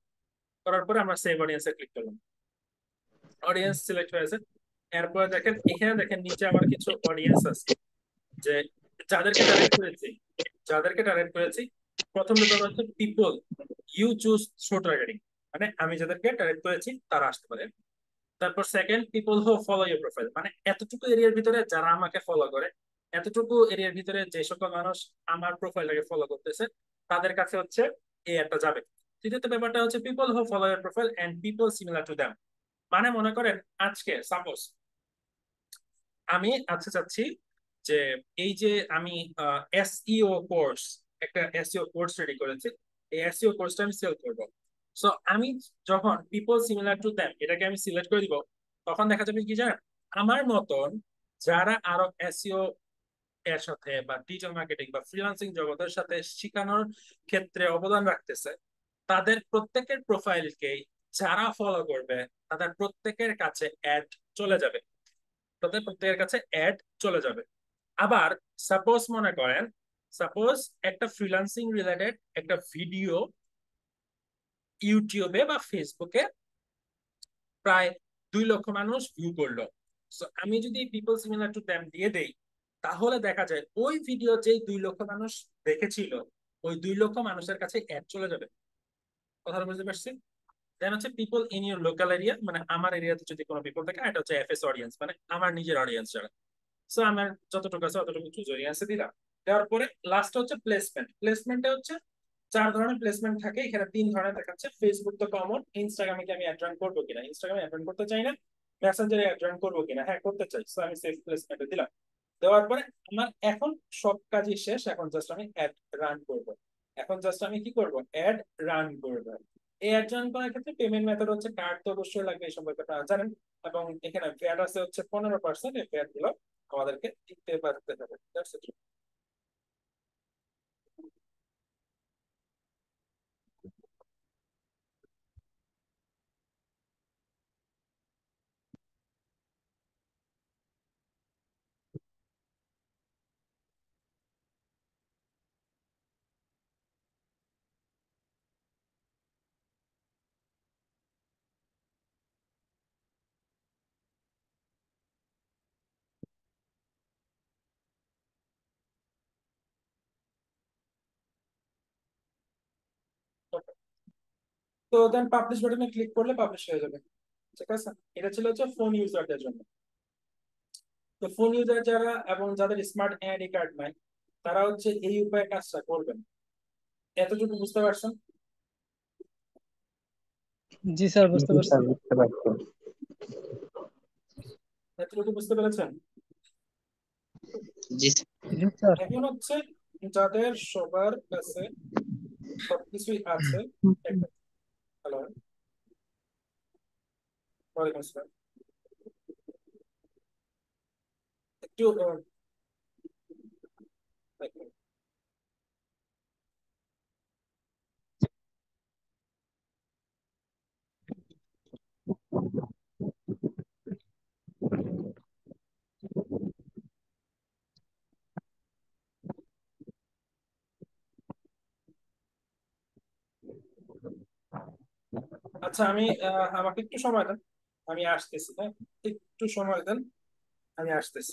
করার পরে আমরা সেভ অডিয়েন্সে ক্লিক করলাম, অডিয়েন্স সিলেক্ট হয়েছে। এরপরে দেখেন এখানে, দেখেন নিচে আমার কিছু অডিয়েন্স আছে, যে যাদেরকে টার্গেট করেছি, যাদেরকে টার্গেট করেছি। প্রথম ব্যাপার হচ্ছে people you choose show targeting, মানে আমি যাদেরকে টার্গেট করেছি তারা আসতে পারে। তারপর second, people who follow your profile, মানে এতটুকু এরিয়ার ভিতরে যারা আমাকে ফলো করে, এতটুকু এরিয়ার ভিতরে যে সকল মানুষ আমার প্রোফাইলটাকে ফলো করতেছে, তাদের কাছে হচ্ছে এই একটা যাবে। তৃতীয়ত ব্যাপারটা হচ্ছে people who follow your profile and people similar to them. মানে মনে করেন আজকে সাপোজ আমি আজকে চাচ্ছি যে এই যে আমি এসইও কোর্স, একটা এসইও কোর্স রেডি করেছি, এই এসইও কোর্সটা আমি সেল করব। সো আমি যখন পিপল সিমিলার টু দ্যাম এটাকে আমি সিলেক্ট করে দিব, তখন দেখা যাবে কি জানেন, আমার মতন যারা আরো এসইও এর সাথে বা ডিজিটাল মার্কেটিং বা ফ্রিল্যান্সিং জগতের সাথে শিখানোর ক্ষেত্রে অবদান রাখতেছে, তাদের প্রত্যেকের প্রোফাইলকে যারা ফলো করবে, তাদের প্রত্যেকের কাছে অ্যাড চলে যাবে, তাদের প্রত্যেকের কাছে অ্যাড চলে যাবে। আবার সাপোজ মনে করেন, সাপোজ একটা ফ্রিল্যান্সিং রিলেটেড একটা ভিডিও ইউটিউবে বা ফেসবুকে প্রায় 2 লক্ষ মানুষ ভিউ করলো। সো আমি যদি পিপল সিমিলার টু দ্যাম দিয়ে দেই, তাহলে দেখা যায় ওই ভিডিও যেই 2 লক্ষ মানুষ দেখেছিল, ওই 2 লক্ষ মানুষের কাছে অ্যাড চলে যাবে। কথাটা বুঝতে পারছি? দেন হচ্ছে people in your local area, মানে আমার এরিয়াতে যদি কোনো পিপল থাকে, এটা হচ্ছে এফএস অডিয়েন্স, মানে আমার নিজের অডিয়েন্স যারা। সো আমার যতটুকু আছে অতটুকু চুজ অডিয়েন্সে দিলাম। দেওয়ার পরে লাস্ট হচ্ছে প্লেসমেন্ট। প্লেসমেন্টে হচ্ছে 4 ধরনের প্লেসমেন্ট থাকে, এখানে 3 ধরনের দেখাচ্ছে। ফেসবুক তো কমন, ইনস্টাগ্রামে কি আমি অ্যাড রান করবো কিনা, ইনস্টাগ্রামে অ্যাড রান করতে চাই না। মেসেঞ্জারে অ্যাড রান করবো কিনা, হ্যাঁ করতে চাই, সো আমি সেভ প্লেসমেন্টে দিলাম। দেওয়ার পরে আমার এখন সব কাজই শেষ, এখন জাস্ট আমি অ্যাড রান করব। এখন জাস্ট আমি কি করব, অ্যাড রান করব। এই অ্যাড রান করার ক্ষেত্রে পেমেন্ট মেথড হচ্ছে কার্ড, তো অবশ্যই লাগবে, এই সম্পর্কে আপনারা জানেন। এবং এখানে ভ্যাট আছে হচ্ছে 15%, এই ভ্যাট গুলো আমাদেরকে দিতে পারতে হবে। That's it. Okay. তো দেন পাবলিশ বাটনে ক্লিক করলে পাবলিশ হয়ে যাবে। ঠিক আছে, এটা ছিল হচ্ছে ফোন ইউজারদের জন্য। তো ফোন ইউজার যারা এবং যাদের স্মার্ট আইডি কার্ড নাই, তারা হচ্ছে এই উপায়ে কাজটা করবেন। এতটুকু বুঝতে পারছেন? জি স্যার, বুঝতে জি পারছি। স্যার, বুঝতে পারছি। এতটুকু বুঝতে পেরেছেন? জি জি স্যার। এখন হচ্ছে যাদের সবার কাছে সবকিছুই আছে, হ্যালো, ওয়ালাইকুম আসসালাম, একটু আচ্ছা, আমি আমাকে একটু সময় দেন, আমি আসতেছি, হ্যাঁ, একটু সময় দেন, আমি আসতেছি।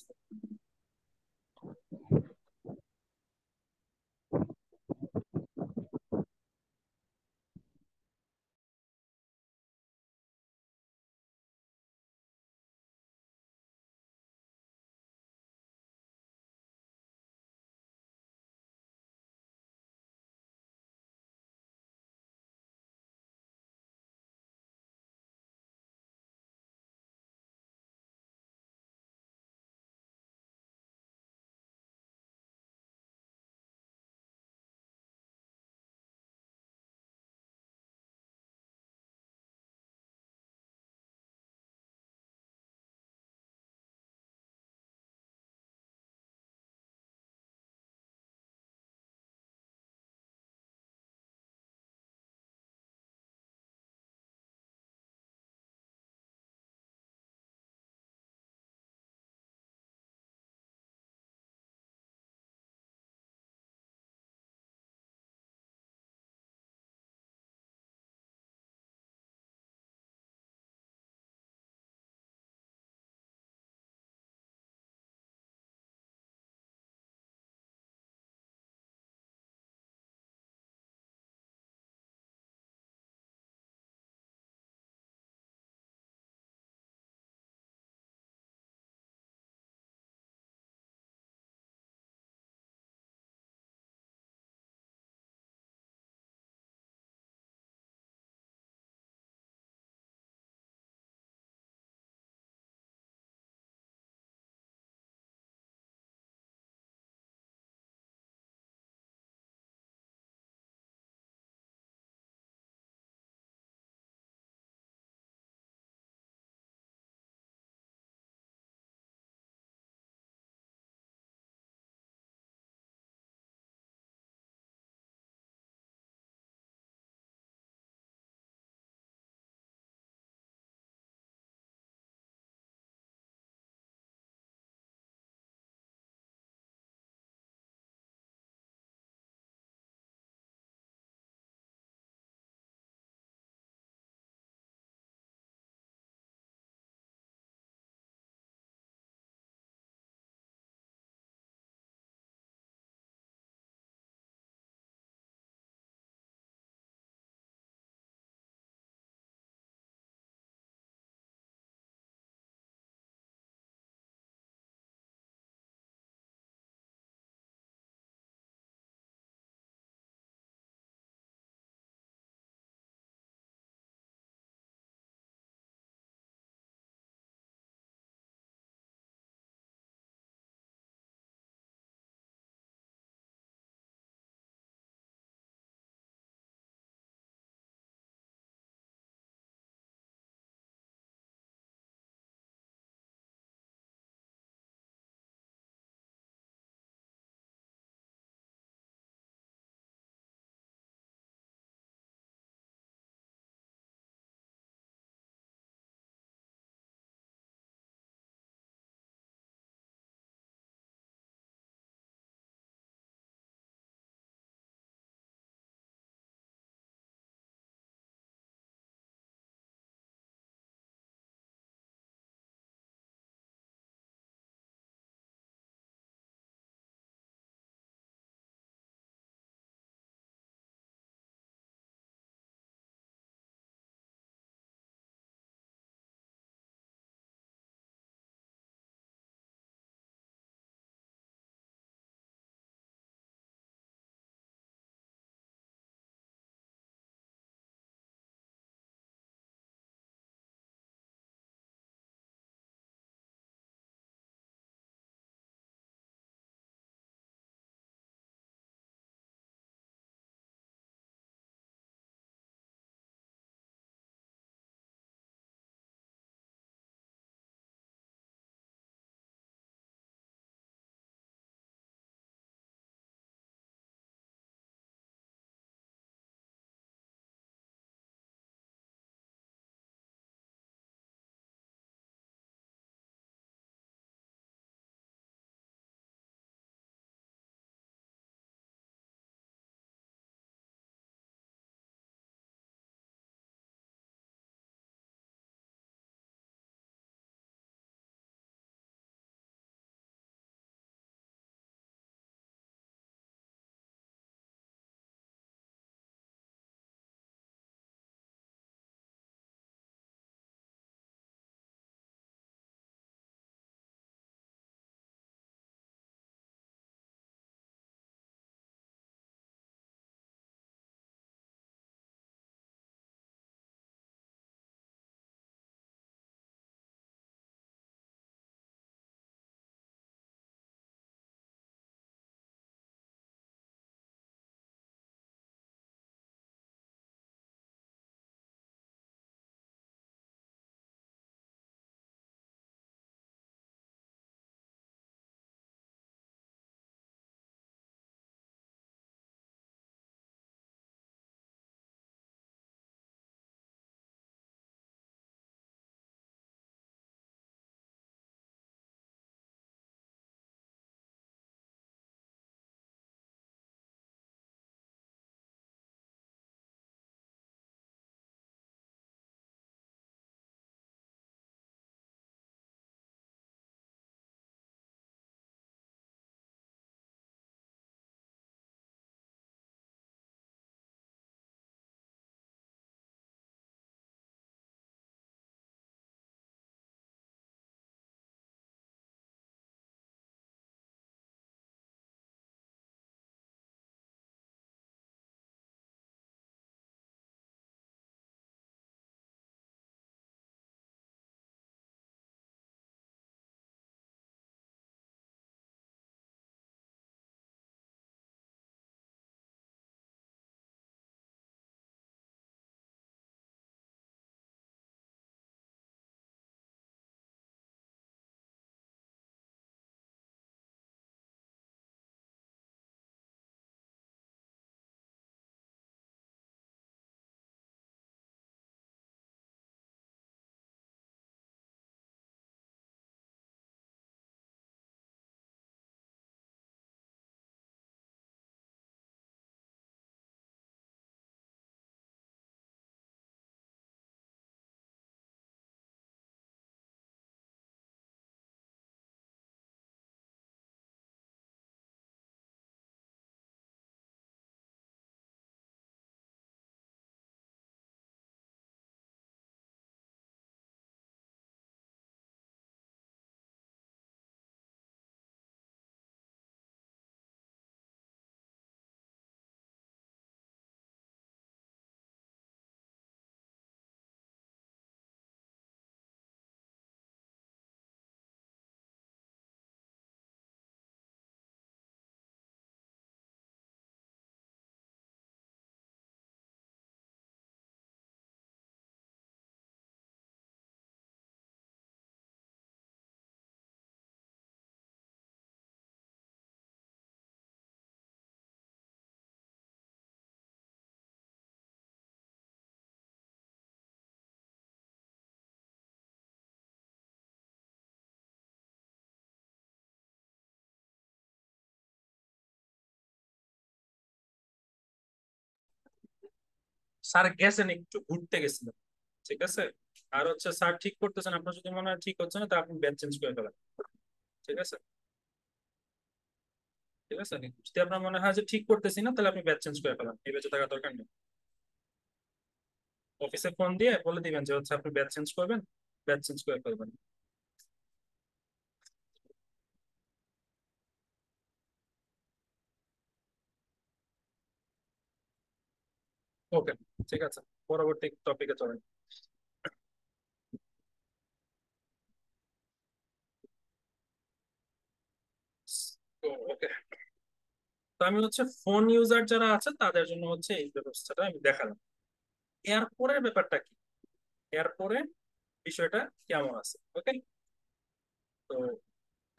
স্যার গেছেন একটু ঘুরতে গেছিলেন, ঠিক আছে? আর হচ্ছে স্যার ঠিক করতেছেন, আপনার যদি মনে হয় ঠিক হচ্ছে না তা আপনি ব্যাচ চেঞ্জ করে ফেলেন, ঠিক আছে? ঠিক আছে, যদি আপনার মনে হয় যে ঠিক করতেছি না তাহলে আপনি ব্যাচ চেঞ্জ করে ফেলেন, এই ব্যাচে থাকার দরকার নেই। অফিসে ফোন দিয়ে বলে দিবেন যে হচ্ছে আপনি ব্যাচ চেঞ্জ করবেন, ব্যাচ চেঞ্জ করে ফেলবেন। ওকে, ঠিক আছে, পরবর্তী টপিকে চলেন। ওকে, তো আমি হচ্ছে ফোন ইউজার যারা আছে তাদের জন্য হচ্ছে এই ব্যবস্থাটা আমি দেখালাম। এরপরের ব্যাপারটা কি, এরপরে বিষয়টা কেমন আছে? ওকে, তো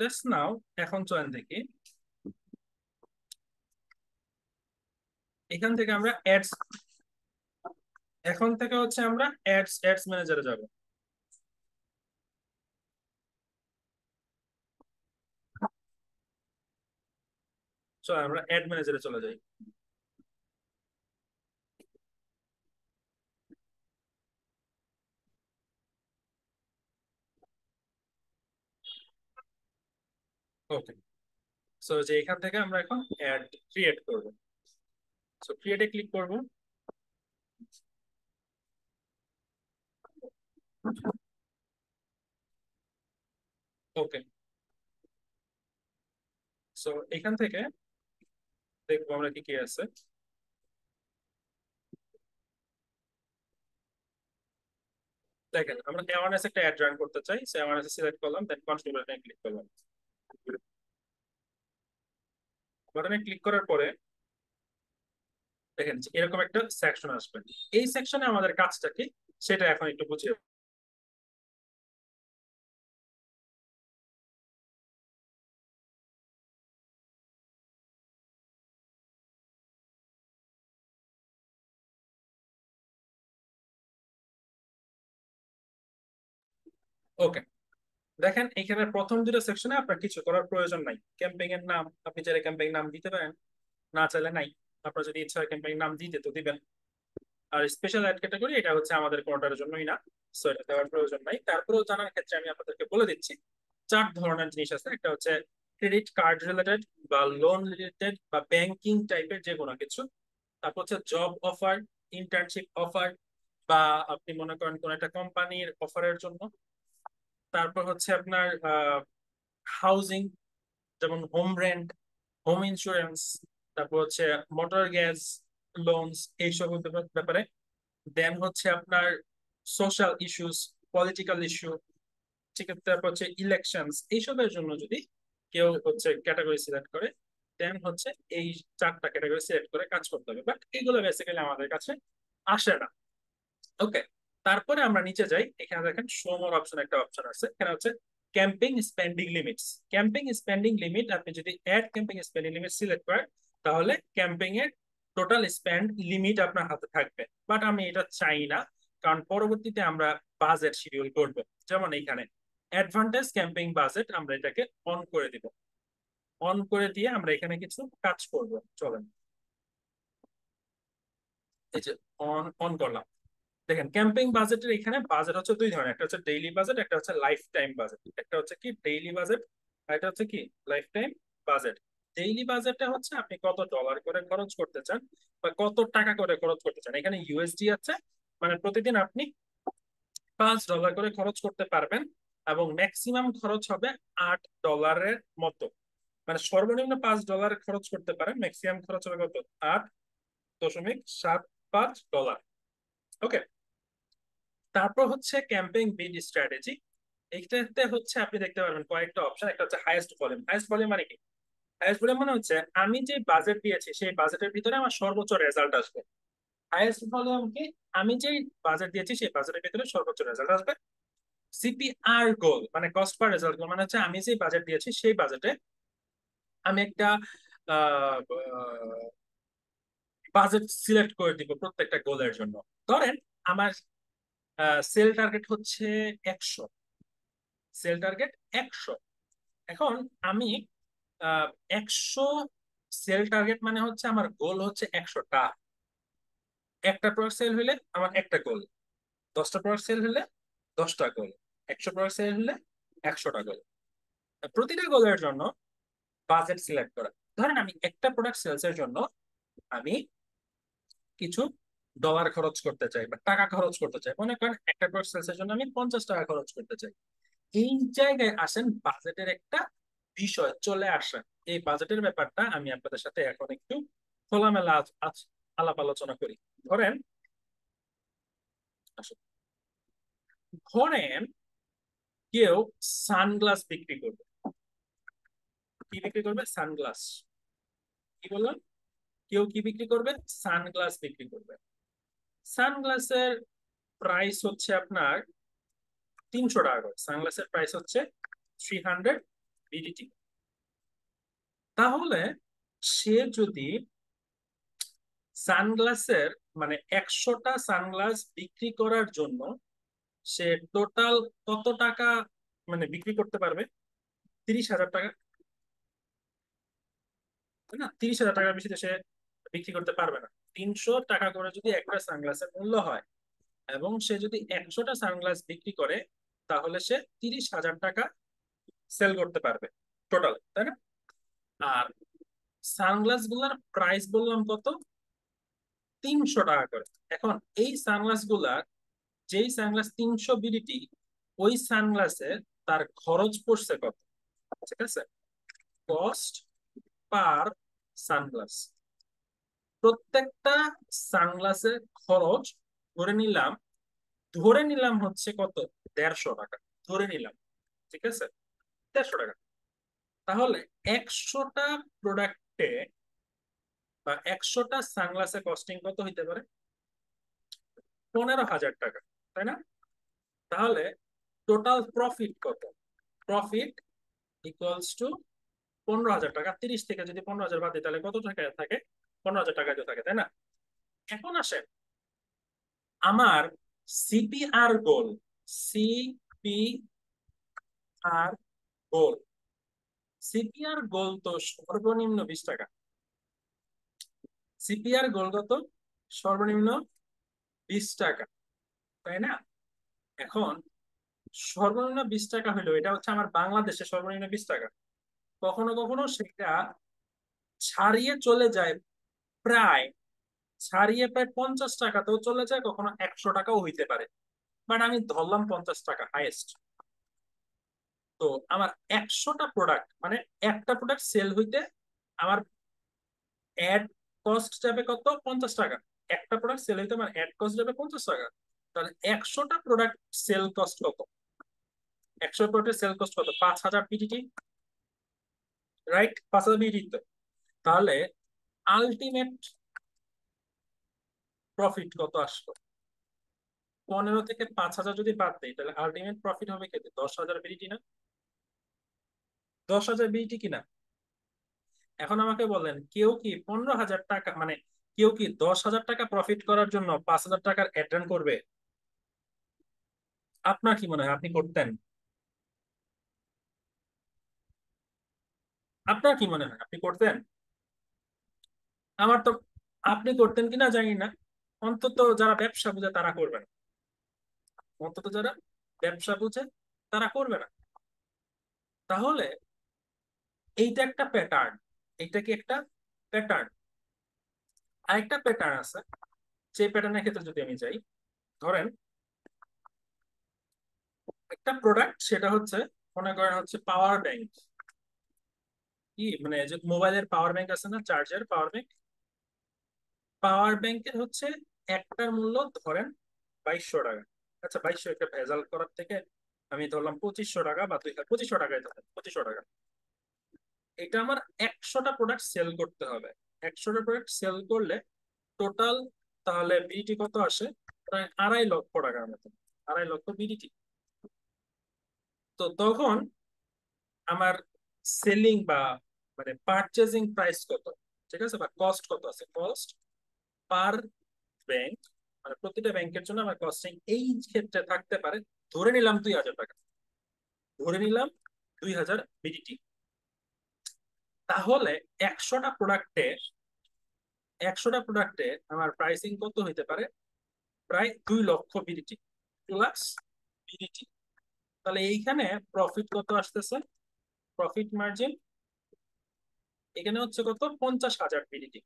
জাস্ট নাও এখন চলেন দেখি, এখান থেকে আমরা অ্যাডস, এখন থেকে হচ্ছে আমরা অ্যাডস ম্যানেজারে যাব। চলো আমরা অ্যাড ম্যানেজারে চলে যাই। ওকে, সো যে এখান থেকে আমরা এখন অ্যাড ক্রিয়েট করব, সো ক্রিয়েটে ক্লিক করব। ওকে, সো এখান থেকে দেখবো আমরা কি কি আছে। দেখেন আমরা অ্যাওয়ারনেস একটা অ্যাড রান করতে চাই, সো অ্যাওয়ারনেস সিলেক্ট করলাম, দেন কন্টিনিউ বাটনে ক্লিক করলাম। বাটনে ক্লিক করার পরে দেখেন যে এরকম একটা সেকশন আসবে। এই সেকশনে আমাদের কাজটা কি সেটা এখন একটু বুঝিয়ে। ওকে, দেখেন এখানে প্রথম দুটো সেকশনে আপনার কিছু করার প্রয়োজন নাই। ক্যাম্পেইন এর নাম আপনি চাইলে ক্যাম্পেইন নাম দিতে পারেন, না চাইলে নাই। আপনার যদি ইচ্ছা হয় ক্যাম্পেইন নাম দিতে তো দিবেন। আর স্পেশাল অ্যাড ক্যাটাগরি এটা হচ্ছে আমাদের কোনোটার জন্যই না, সো এটা দেওয়ার প্রয়োজন নাই। তারপরেও জানার ক্ষেত্রে আমি আপনাদেরকে বলে দিচ্ছি, চার ধরনের জিনিস আছে। একটা হচ্ছে ক্রেডিট কার্ড রিলেটেড বা লোন রিলেটেড বা ব্যাংকিং টাইপের যে কোনো কিছু। তারপর হচ্ছে জব অফার, ইন্টার্নশিপ অফার, বা আপনি মনে করেন কোন একটা কোম্পানির অফারের জন্য। তারপর হচ্ছে আপনার হাউজিং, যেমন হোম রেন্ট, হোম ইন্স্যুরেন্স, তারপর হচ্ছে মোটর গ্যাস লোনস, এইসব ব্যাপারে। দেন হচ্ছে আপনার সোশ্যাল ইস্যুস, পলিটিক্যাল ইস্যু, ঠিক আছে। তারপর হচ্ছে ইলেকশনস, এইসবের জন্য যদি কেউ হচ্ছে ক্যাটাগরি সিলেক্ট করে, দেন হচ্ছে এই চারটা ক্যাটাগরি সিলেক্ট করে কাজ করতে হবে, বাট এইগুলো বেসিক্যালি আমাদের কাছে আসে না। ওকে, তারপরে আমরা নিচে যাই, এখানে দেখেন শো মোর অপশন একটা অপশন আছে, এখানে হচ্ছে camping spending limits. Camping spending limit আপনি যদি add camping spending limit select করেন তাহলে ক্যাম্পিং এর টোটাল স্পেন্ড লিমিট আপনার হাতে থাকবে, বাট আমি এটা চাই না, কারণ পরবর্তীতে আমরা বাজেট শিডিউল করব। যেমন এইখানে অ্যাডভান্টেজ ক্যাম্পিং বাজেট আমরা এটাকে অন করে দিব। অন করে দিয়ে আমরা এখানে কিছু কাজ করব, চলেন। এই যে অন অন করলাম। দেখেন ক্যাম্পিং বাজেটের এখানে বাজেট হচ্ছে দুই ধরনের, একটা হচ্ছে ডেইলি বাজেট, একটা হচ্ছে লাইফ টাইম বাজেট। একটা হচ্ছে কি ডেইলি বাজেট, আর এটা হচ্ছে কি লাইফ টাইম বাজেট। ডেইলি বাজেটটা হচ্ছে আপনি কত ডলার করে খরচ করতে চান বা কত টাকা করে খরচ করতে চান। এখানে ইউএসডি আছে, মানে প্রতিদিন আপনি $5 করে খরচ করতে পারবেন, এবং ম্যাক্সিমাম খরচ হবে $8 মতো। মানে সর্বনিম্ন $5 খরচ করতে পারেন, ম্যাক্সিমাম খরচ হবে কত, $8.75। ওকে, তারপর হচ্ছে ক্যাম্পেইন বিড স্ট্র্যাটেজি। এইটাতে হচ্ছে আপনি দেখতে পারবেন কয়েকটা অপশন। একটা হচ্ছে হাইয়েস্ট ভলিউম। হাইয়েস্ট ভলিউম মানে কি? হাইয়েস্ট ভলিউম মানে হচ্ছে আমি যে বাজেট দিয়েছি সেই বাজেটের ভিতরে আমার সর্বোচ্চ রেজাল্ট আসবে। হাইয়েস্ট ভলিউম কি? আমি যে বাজেট দিয়েছি সেই বাজেটের ভিতরে সর্বোচ্চ রেজাল্ট আসবে। সিপিআর গোল মানে কস্ট পার রেজাল্ট গোল, মানে হচ্ছে আমি যে বাজেট দিয়েছি সেই বাজেটে আমি একটা বাজেট সিলেক্ট করে দিব প্রত্যেকটা গোলের জন্য। ধরেন আমার সেল টার্গেট হচ্ছে 100, সেল টার্গেট 100। এখন আমি 100 সেল টার্গেট মানে হচ্ছে আমার গোল হচ্ছে 100টা। একটা প্রোডাক্ট সেল হলে আমার একটা গোল, 10টা প্রোডাক্ট সেল হলে 10টা গোল, 100 প্রোডাক্ট সেল হলে 100টা গোল। প্রতিটা গোলের জন্য বাজেট সিলেক্ট করা। ধরেন আমি একটা প্রোডাক্ট সেলস এর জন্য আমি কিছু ডলার খরচ করতে চাই বা টাকা খরচ করতে চাই, মনে করেন একটা প্রোডাক্ট সেলস এর জন্য আমি 50 টাকা খরচ করতে চাই। এই জায়গায় আসেন বাজেটের একটা বিষয় চলে আসে। এই বাজেটের ব্যাপারটা আমি আপনাদের সাথে এখন একটু খোলামেলা আলাপ আলোচনা করি। ধরেন আসুন, ধরেন কেউ সানগ্লাস বিক্রি করবে। কি বিক্রি করবে? সানগ্লাস। কি বললাম? কেউ কি বিক্রি করবে? সানগ্লাস বিক্রি করবে। সানগ্লাসের প্রাইস হচ্ছে আপনার 300 টাকা করে। সানগ্লাসের প্রাইস হচ্ছে 300 বিডিটি। তাহলে সে যদি সানগ্লাসের মানে 100টা সানগ্লাস বিক্রি করার জন্য সে টোটাল কত টাকা মানে বিক্রি করতে পারবে? 30,000 টাকা, তাই না? 30,000 টাকার বেশি তো সে বিক্রি করতে পারবে না। 300 টাকা করে যদি একটা সানগ্লাসের মূল্য হয় এবং সে যদি 100টা সানগ্লাস বিক্রি করে, তাহলে সে 30,000 টাকা সেল করতে পারবে টোটাল, তাই না? আর সানগ্লাস গুলার প্রাইস বললাম কত? 300 টাকা করে। এখন এই সানগ্লাস গুলার, যেই সানগ্লাস 300 বিডিটি, ওই সানগ্লাসে তার খরচ পড়ছে কত? ঠিক আছে, কস্ট পার সানগ্লাস। প্রত্যেকটা সানগ্লাসের খরচ ধরে নিলাম হচ্ছে কত? 150 টাকা ধরে নিলাম। ঠিক আছে, 150 টাকা। তাহলে 100টা প্রোডাক্টে বা 100টা সানগ্লাসের কস্টিং কত হইতে পারে? 15,000 টাকা, তাই না? তাহলে টোটাল প্রফিট কত? প্রফিট ইকুয়ালস টু 15,000 টাকা। 30 থেকে যদি 15,000 বাদ দিই তাহলে কত টাকা থাকে? 15,000 টাকা থাকে, তাই না? এখন আসেন, আমার সিপিআর গোল, সিপিআর গোল, সিপিআর গোল তো সর্বনিম্ন 20 টাকা। সিপিআর গোল কত? সর্বনিম্ন 20 টাকা, তাই না? এখন সর্বনিম্ন 20 টাকা হলো, এটা হচ্ছে আমার বাংলাদেশে সর্বনিম্ন 20 টাকা। কখনো কখনো সেটা ছাড়িয়ে চলে যায়, প্রায় ছাড়িয়ে প্রায় 50 টাকাতেও চলে যায়, কখনো 100 টাকাও হইতে পারে। বাট আমি ধরলাম 50 টাকা হাইয়েস্ট। তো আমার 100টা প্রোডাক্ট মানে একটা প্রোডাক্ট সেল হইতে আমার অ্যাড কস্ট যাবে কত? 50 টাকা। একটা প্রোডাক্ট সেল হইতে আমার অ্যাড কস্ট যাবে 50 টাকা। তাহলে 100টা প্রোডাক্ট সেল কস্ট কত? 100 প্রোডাক্টের সেল কস্ট কত? 5,000 পিটিটি, রাইট? 5,000 পিটিটি। তো তাহলে আলটিমেট প্রফিট কত আসলো? 15 থেকে 5,000 যদি বাদ দেয় তাহলে আলটিমেট প্রফিট হবে কত? 10,000 বিডিটি না? 10,000 বিডিটি কিনা? এখন আমাকে বলেন, কেউ কি 15,000 টাকা মানে কেউ কি 10,000 টাকা প্রফিট করার জন্য 5,000 টাকার অ্যাড রান করবে? আপনার কি মনে হয় আপনি করতেন? আপনার কি মনে হয় আপনি করতেন? আমার তো, আপনি করতেন কিনা জানি না, অন্তত যারা ব্যবসা বুঝে তারা করবে না। অন্তত যারা ব্যবসা বুঝে তারা করবে না। তাহলে এইটা একটা প্যাটার্ন। এইটা কি একটা প্যাটার্ন? আরেকটা প্যাটার্ন আছে, যে প্যাটার্নের ক্ষেত্রে যদি আমি যাই, ধরেন একটা প্রোডাক্ট, সেটা হচ্ছে মনে করেন হচ্ছে পাওয়ার ব্যাংক। কি মানে যে মোবাইলের পাওয়ার ব্যাংক আছে না, চার্জার পাওয়ার ব্যাংক? পাওয়ার ব্যাংকের হচ্ছে একটার মূল্য ধরেন 2200 টাকা। আচ্ছা, 2200 একটা ভেজাল করার থেকে আমি ধরলাম 2500 টাকা বা 2500 টাকায় ধরেন 2500 টাকা। এটা আমার 100টা প্রোডাক্ট সেল করতে হবে। 100টা প্রোডাক্ট সেল করলে টোটাল তাহলে বিডিটি কত আসে? প্রায় 2.5 লক্ষ টাকার মতো। 2.5 লক্ষ বিডিটি। তো তখন আমার সেলিং বা মানে পারচেজিং প্রাইস কত? ঠিক আছে, বা কস্ট কত আছে? কস্ট পার ব্যাংক, মানে প্রতিটা ব্যাংকের জন্য আমার কস্টিং এই ক্ষেত্রে থাকতে পারে, ধরে নিলাম 2,000 টাকা, ধরে নিলাম 2,000 বিডিটি। তাহলে 100টা প্রোডাক্টে 100টা প্রোডাক্টে আমার প্রাইসিং কত হইতে পারে? প্রায় 2 লক্ষ বিডিটি প্লাস বিডিটি। তাহলে এইখানে প্রফিট কত আসতেছে? প্রফিট মার্জিন এখানে হচ্ছে কত? 50,000 বিডিটি।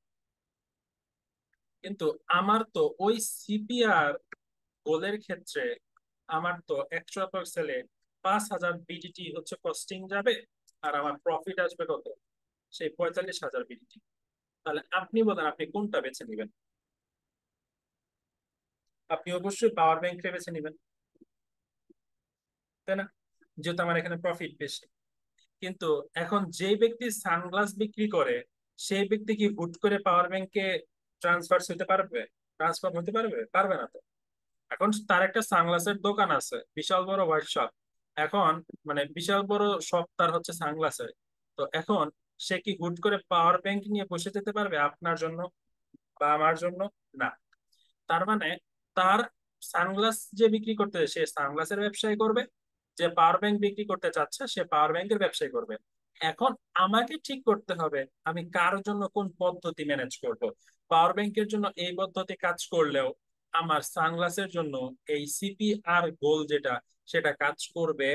কিন্তু আমার তো ওই সিপিআর গোলের ক্ষেত্রে আমার তো 100 সেলে 5,000 বিডিটি হচ্ছে কস্টিং যাবে, আর আমার প্রফিট আসবে কত? সেই 45,000 বিডিটি। তাহলে আপনি বলেন আপনি কোনটা বেছে নেবেন? আপনি অবশ্যই পাওয়ার ব্যাংকটা বেছে নেবেন, তাই না? যেহেতু আমার এখানে প্রফিট বেশি। কিন্তু এখন যে ব্যক্তি সানগ্লাস বিক্রি করে সেই ব্যক্তি কি হুট করে পাওয়ার ব্যাংকে ট্রান্সফার হতে পারবে? ট্রান্সফার হতে পারবে? পারবে না তো। এখন তার একটা সানগ্লাসের দোকান আছে, বিশাল বড় ওয়ার্কশপ। এখন মানে বিশাল বড় শপ তার হচ্ছে সানগ্লাসের। তো এখন সে কি হুট করে পাওয়ার ব্যাংক নিয়ে বসে যেতে পারবে আপনার জন্য বা আমার জন্য? না। তার মানে তার সানগ্লাস যে বিক্রি করতে সে সানগ্লাসের ব্যবসায় করবে, যে পাওয়ার ব্যাংক বিক্রি করতে চাচ্ছে সে পাওয়ার ব্যাংকের ব্যবসায় করবে। এখন আমাকে ঠিক করতে হবে আমি কার জন্য কোন পদ্ধতি ম্যানেজ করব। পাওয়ার ব্যাংকের জন্য এই পদ্ধতি কাজ করলেও আমার সানগ্লাসের জন্য এই সিপিআর গোল যেটা সেটা কাজ করবে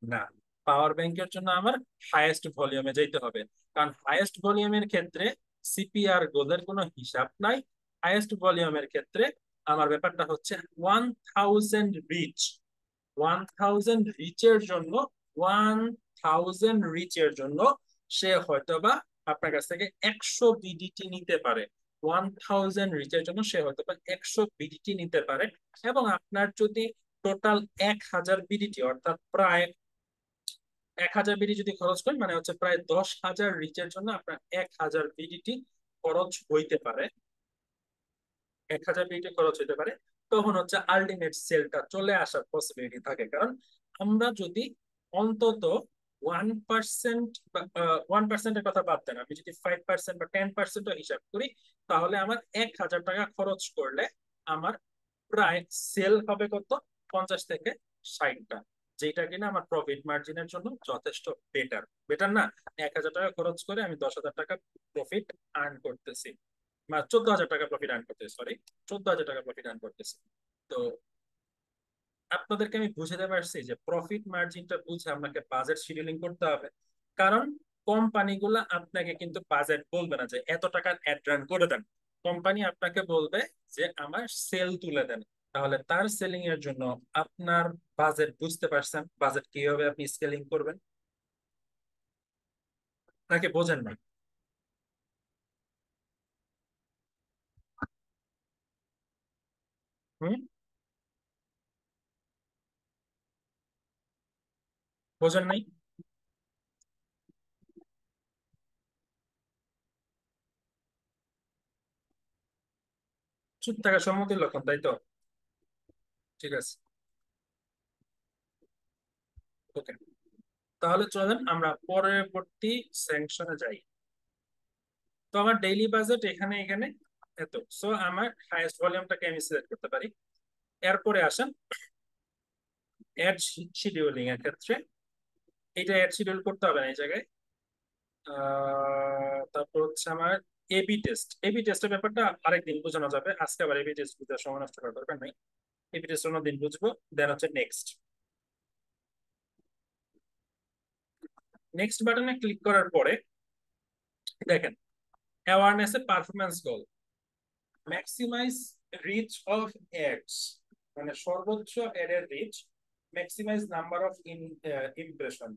না। পাওয়ার ব্যাংকের জন্য আমার হাইয়েস্ট ভলিউমে যেতে হবে, কারণ হাইয়েস্ট ভলিউমের ক্ষেত্রে সিপিআর গোলের কোনো হিসাব নাই। হাইয়েস্ট ভলিউমের ক্ষেত্রে আমার ব্যাপারটা হচ্ছে 1000 রিচ। 1000 রিচের জন্য 1000 রিচের জন্য সে হয়তোবা আপনার কাছ থেকে 100 বিডিটি নিতে পারে। 1000 রিচের জন্য সে হয়তোবা 100 বিডিটি নিতে পারে। এবং আপনার যদি টোটাল 1000 বিডিটি অর্থাৎ প্রায় 1000 বিডি যদি খরচ করেন মানে হচ্ছে প্রায় 10,000 রিচের জন্য আপনার 1000 বিডিটি খরচ হইতে পারে। 1000 বিডি খরচ হতে পারে। তখন হচ্ছে আলটিমেট সেলটা চলে আসার পসিবিলিটি থাকে, কারণ আমরা যদি অন্তত 1%, 1%-এর কথা বাদ দেন, আমি যদি 5% বা 10%ও হিসাব করি, তাহলে আমার 1,000 টাকা খরচ করলে আমার প্রায় সেল হবে কত? 50 থেকে 60টা, যেটা কিনা আমার প্রফিট মার্জিনের জন্য যথেষ্ট বেটার। বেটার না? 1,000 টাকা খরচ করে আমি 10,000 টাকা প্রফিট আর্ন করতেছি, 14,000 টাকা প্রফিট আর্ন করতেছি, সরি, 14,000 টাকা প্রফিট আর্ন করতেছি। তো আপনাদেরকে আমি বুঝাতে পারছি যে প্রফিট মার্জিনটা বুঝে আপনাকে বাজেট শিডিউলিং করতে হবে। কারণ কোম্পানিগুলো আপনাকে কিন্তু বাজেট বলবে না যে এত টাকার অ্যাড রান করে দেন। কোম্পানি আপনাকে বলবে যে আমার সেল তুলে দেন। তাহলে তার সেলিং এর জন্য আপনার বাজেট বুঝতে পারছেন, বাজেট কিভাবে আপনি স্কেলিং করবেন, নাকি বোঝেন না? হুম, বোঝেন নাই? চুপ থাকা সম্মতির লক্ষণ, তাই তো? ঠিক আছে, ওকে। তাহলে চলেন আমরা পরবর্তী সেকশনে যাই। তো আমার ডেইলি বাজেট এখানে এখানে এত, সো আমার হাইয়েস্ট ভলিউমটাকে আমি সিলেক্ট করতে পারি। এরপরে আসেন অ্যাড শিডিউলিং এর ক্ষেত্রে, এটা অ্যাড শিডিউল করতে হবে না এই জায়গায়। তারপর হচ্ছে আমার এবি টেস্ট। এবি টেস্টের ব্যাপারটা আরেকদিন বোঝানো যাবে, আজকে আবার এবি টেস্ট বুঝতে সময় নষ্ট করার দরকার নাই। এবি টেস্ট অন্যদিন বুঝবো। দেন হচ্ছে নেক্সট। নেক্সট বাটনে ক্লিক করার পরে দেখেন অ্যাওয়ারনেস এ performance goal, maximise reach of ads, মানে সর্বোচ্চ অ্যাডের reach, maximise number of impression,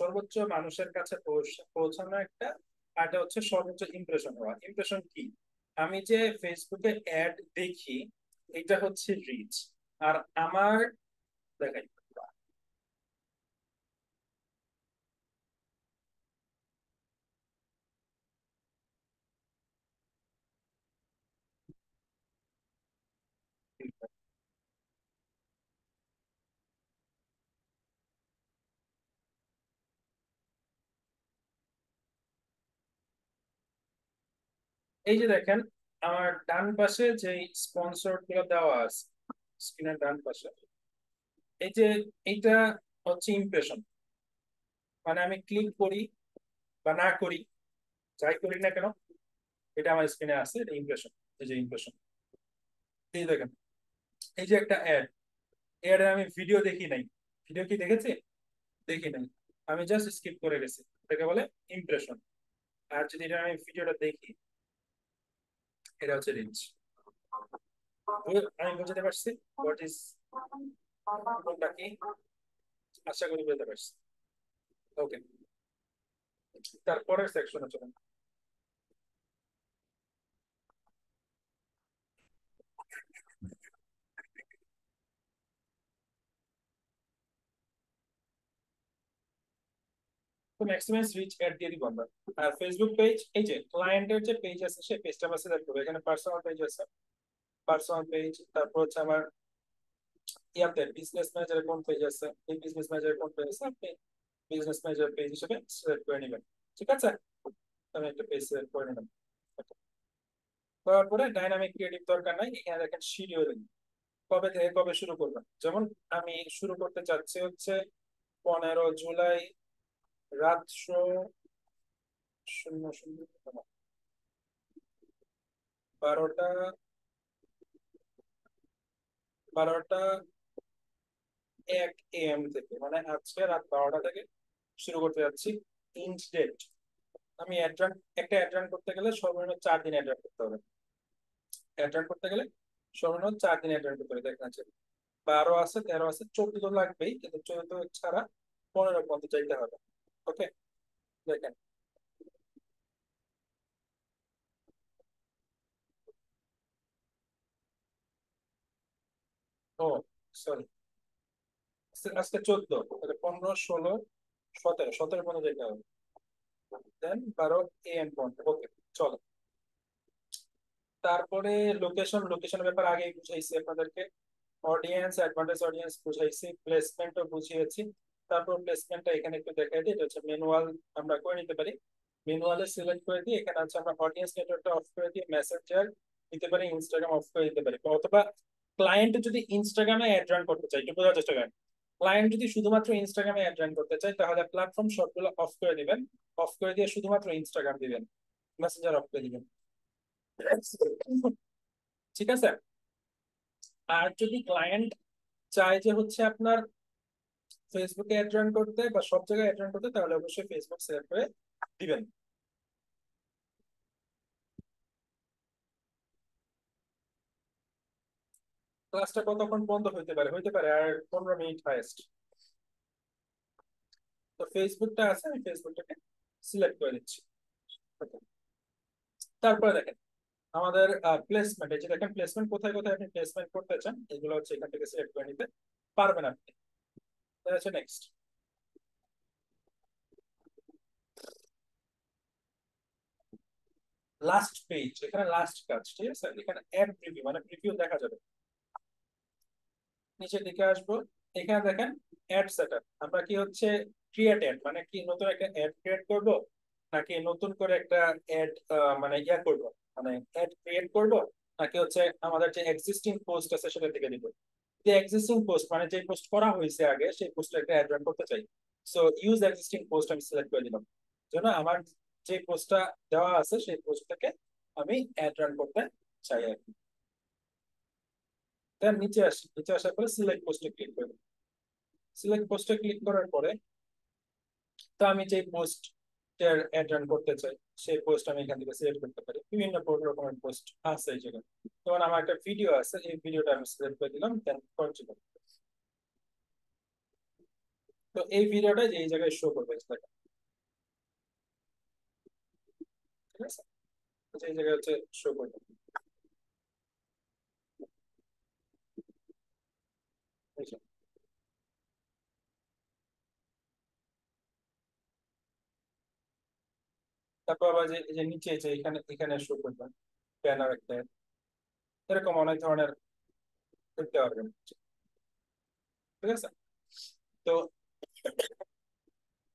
সর্বোচ্চ মানুষের কাছে পৌঁছানো একটা, আর এটা হচ্ছে সর্বোচ্চ ইমপ্রেশন হওয়া। ইমপ্রেশন কি? আমি যে ফেসবুকে অ্যাড দেখি এটা হচ্ছে রিচ। আর আমার দেখাই, এই যে দেখেন আমার ডান পাশে যে স্পন্সর গুলো দেওয়া আছে স্ক্রিনের ডান পাশে, এই যে এইটা হচ্ছে ইমপ্রেশন। মানে আমি ক্লিক করি বা না করি, যাই করি না কেন, এটা আমার স্ক্রিনে আছে, এটা ইমপ্রেশন। এই যে ইমপ্রেশন, এই দেখেন, এই যে একটা অ্যাড, এর আমি ভিডিও দেখি নাই। ভিডিও কি দেখেছি? দেখি নাই, আমি জাস্ট স্কিপ করে গেছি। এটাকে বলে ইমপ্রেশন। আর যদি এটা আমি ভিডিওটা দেখি, এটা হচ্ছে রিচ। আমি বুঝতে পারছি হোয়াট ইজ, কোনটা কি, আশা করি বুঝতে পারছি। ওকে, তারপরের সেকশনে চলুন। তো ম্যাক্সিমাইজ রিচ অ্যাড দিয়ে দিব আমরা। আর ফেসবুক পেজ, এই যে ক্লায়েন্টের যে পেজ আছে সেই পেজটা আমরা সিলেক্ট করবো। এখানে পার্সোনাল পেজ আছে, পার্সোনাল পেজ। তারপর হচ্ছে আমার ইয়াতে বিজনেস ম্যানেজারের কোন পেজ আছে, এই বিজনেস ম্যানেজারের কোন পেজ আছে, আপনি বিজনেস ম্যানেজার পেজ হিসেবে সিলেক্ট করে নেবেন। ঠিক আছে, আমি একটা পেজ সিলেক্ট করে নিলাম। করার পরে ডাইনামিক ক্রিয়েটিভ দরকার নাই, এখানে দেখেন শিডিউলিং, কবে থেকে কবে শুরু করবেন। যেমন আমি শুরু করতে চাচ্ছি হচ্ছে 15 জুলাই রাত 12টা 1 AM থেকে, মানে আজকে রাত 12টা থেকে শুরু করতে যাচ্ছি। ইন্ট ডেট, আমি অ্যাড একটা অ্যাড করতে গেলে সর্বনিম্ন 4 দিন অ্যাড করতে হবে। অ্যাড করতে গেলে সর্বনিম্ন 4 দিন অ্যাড করতে হবে। দেখেন আছে 12 আছে, 13 আছে, 14 তো লাগবেই, কিন্তু 14 ছাড়া 15 পর্যন্ত চাইতে হবে। ওকে, দেখেন। ও সরি, আজকে 14, তাহলে 15, 16, 17 পর্যন্ত যেতে হবে। দেন 12 AM পর্যন্ত। ওকে, চলো। তারপরে লোকেশনের ব্যাপার আগেই বুঝাইছি আপনাদেরকে। অডিয়েন্স, অ্যাডভান্টেজ অডিয়েন্স বুঝাইছি, প্লেসমেন্টও বুঝিয়েছি। তারপর প্লেসমেন্টটা এখানে একটু দেখাই দিই, এটা হচ্ছে ম্যানুয়াল, আমরা করে নিতে পারি। ম্যানুয়ালে সিলেক্ট করে দিই, এখানে আছে আমরা অডিয়েন্স নেটওয়ার্কটা অফ করে দিই, মেসেঞ্জার দিতে পারি, ইনস্টাগ্রাম অফ করে দিতে পারি। অথবা ক্লায়েন্ট যদি ইনস্টাগ্রামে অ্যাড রান করতে চাই, একটু বোঝার চেষ্টা করেন। ক্লায়েন্ট যদি শুধুমাত্র ইনস্টাগ্রামে অ্যাড রান করতে চায়, তাহলে প্ল্যাটফর্ম সবগুলো অফ করে দিবেন। অফ করে দিয়ে শুধুমাত্র ইনস্টাগ্রাম দিবেন, মেসেঞ্জার অফ করে দিবেন। ঠিক আছে। আর যদি ক্লায়েন্ট চায় যে হচ্ছে আপনার ফেসবুকে অ্যাড রান করতে বা সব জায়গায় অ্যাড রান করতে, তাহলে অবশ্যই ফেসবুক সিলেক্ট করে দিবেন। ক্লাসটা কতক্ষণ বন্ধ হইতে পারে আর 15 মিনিট হাইয়েস্ট। তো ফেসবুকটা আছে, আমি ফেসবুকটাকে সিলেক্ট করে দিচ্ছি। Okay. তারপরে দেখেন আমাদের প্লেসমেন্ট, এই যে দেখেন প্লেসমেন্ট কোথায় কোথায় আপনি প্লেসমেন্ট করতে চান, এগুলো হচ্ছে এখান থেকে সিলেক্ট করে নিতে পারবেন আপনি। নেক্সট, লাস্ট পেজ, এখানে লাস্ট কাজ। ঠিক আছে, এখানে অ্যাড প্রিভিউ, মানে প্রিভিউ দেখা যাবে। নিচের দিকে আসবো, এখানে দেখেন অ্যাড সেটআপ। আমরা কি হচ্ছে ক্রিয়েট অ্যাড, মানে কি নতুন একটা অ্যাড ক্রিয়েট করব, নাকি নতুন করে একটা অ্যাড মানে ইয়া করব, মানে অ্যাড ক্রিয়েট করব, নাকি হচ্ছে আমাদের যে এক্সিস্টিং পোস্ট আছে সেটা থেকে দিব। যে এক্সিস্টিং পোস্ট মানে যে পোস্ট করা হয়েছে আগে, সেই পোস্টে একটা অ্যাড রান করতে চাই। সো ইউজ এক্সিস্টিং পোস্ট আমি সিলেক্ট করে দিলাম। জন্য আমার যে পোস্টটা দেওয়া আছে সেই পোস্ট থেকে আমি অ্যাড রান করতে চাই আর কি। তার নিচে আসি, নিচে আসার পরে সিলেক্ট পোস্টে ক্লিক করব। সিলেক্ট পোস্টে ক্লিক করার পরে তো আমি যে পোস্ট অ্যাড রান করতে চাই সেই পোস্ট আমি এখান থেকে সিলেক্ট করতে পারি। বিভিন্ন রকমের পোস্ট আছে এই জায়গায়। যেমন আমার একটা ভিডিও আছে, এই ভিডিওটা আমি সিলেক্ট করে দিলাম, দেন কন্টিনিউ। তো এই ভিডিওটা যে এই জায়গায় শো করবে দেখেন। ঠিক আছে, তো এই জায়গায় হচ্ছে শো করবে। এই যে। তারপর আবার যে এই যে নিচে যে এখানে এখানে শো করবে ব্যানার একটা, এরকম অনেক ধরনের করতে পারবেন। ঠিক আছে, তো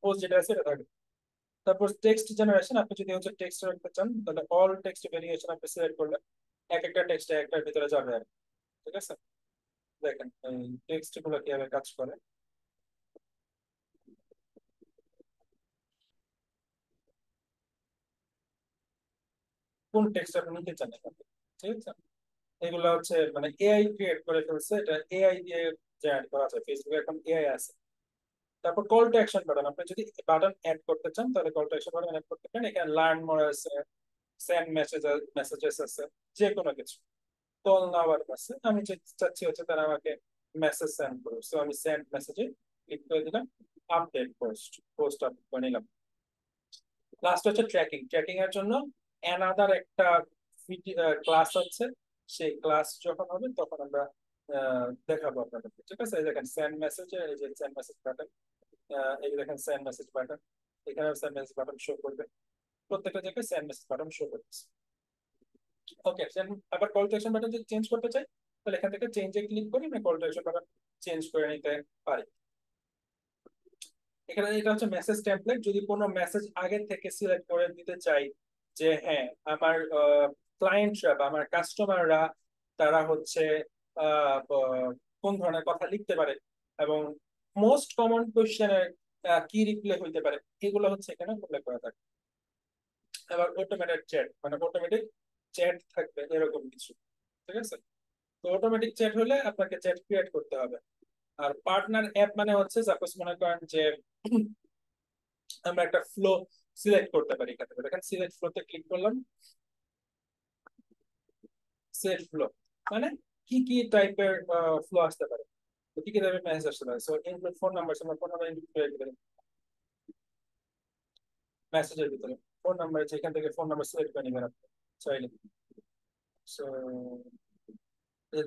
পোস্ট যেটা আছে এটা থাকবে। তারপর টেক্সট জেনারেশন, আপনি যদি হচ্ছে টেক্সট রাখতে চান তাহলে অল টেক্সট ভেরিয়েশন আপনি সিলেক্ট করলে এক একটা টেক্সট একটার ভিতরে যাবে আর কি। ঠিক আছে, দেখেন এই টেক্সট গুলো কিভাবে কাজ করে। কোন টেক্সট আপনি নিতে চান এখান থেকে, ঠিক আছে। এগুলো হচ্ছে মানে এআই ক্রিয়েট করে ফেলছে, এটা এআই দিয়ে জেনারেট করা যায়, ফেসবুকে এখন এআই আছে। তারপর কল টু অ্যাকশন বাটন, আপনি যদি বাটন অ্যাড করতে চান তাহলে call to action button add করতে পারেন। এখানে লার্ন মোর আছে, সেন্ড মেসেজেস আছে, যে কোনো কিছু। কল নাও আছে, আমি চাচ্ছি হচ্ছে তারা আমাকে মেসেজ সেন্ড করবে, সো আমি সেন্ড মেসেজে ক্লিক করে দিলাম, আপডেট পোস্ট আপ বানাইলাম। লাস্ট হচ্ছে ট্র্যাকিং। ট্র্যাকিং এর জন্য অ্যানাদার একটা ক্লাস আছে, সেই ক্লাস যখন হবে তখন আমরা দেখাবো আপনাদেরকে, ঠিক আছে। এই দেখেন সেন্ড মেসেজ, এই যে সেন্ড মেসেজ বাটন, এই যে দেখেন সেন্ড মেসেজ বাটন, এখানে সেন্ড মেসেজ বাটন শো করবে, প্রত্যেকটা জায়গায় সেন্ড মেসেজ বাটন শো করতেছে। ওকে, আবার কল টু অ্যাকশন বাটন যদি চেঞ্জ করতে চাই তাহলে এখান থেকে চেঞ্জে ক্লিক করে আমরা call to action button change করে নিতে পারি। এখানে এটা হচ্ছে মেসেজ টেমপ্লেট। যদি কোনো মেসেজ আগে থেকে সিলেক্ট করে দিতে চাই যে হ্যাঁ আমার ক্লায়েন্টরা বা আমার কাস্টমাররা তারা হচ্ছে কোন ধরনের কথা লিখতে পারে এবং মোস্ট কমন কোয়েশ্চেনের কি রিপ্লাই হইতে পারে, এগুলো হচ্ছে এখানে উল্লেখ করা থাকে। আবার অটোমেটেড চ্যাট, মানে অটোমেটিক চ্যাট থাকবে এরকম কিছু, ঠিক আছে। তো অটোমেটিক চ্যাট হলে আপনাকে চ্যাট ক্রিয়েট করতে হবে। আর পার্টনার অ্যাপ মানে হচ্ছে সাপোজ মনে করেন যে আমরা একটা ফ্লো সিলেক্ট করতে পারি, এখান থেকে দেখেন সিলেক্ট ফ্লোতে ক্লিক করলাম। সিলেক্ট ফ্লো মানে কি কি টাইপের ফ্লো আসতে পারে, তো কি কি টাইপের মেসেজ আসতে পারে। সো ইনক্লুড ফোন নাম্বার, আমরা ফোন নাম্বার ইনক্লুড করে দিতে পারি মেসেজের ভিতরে। ফোন নাম্বার, যেখান থেকে ফোন নাম্বার সিলেক্ট করে নেবেন আপনি চাইলে। সো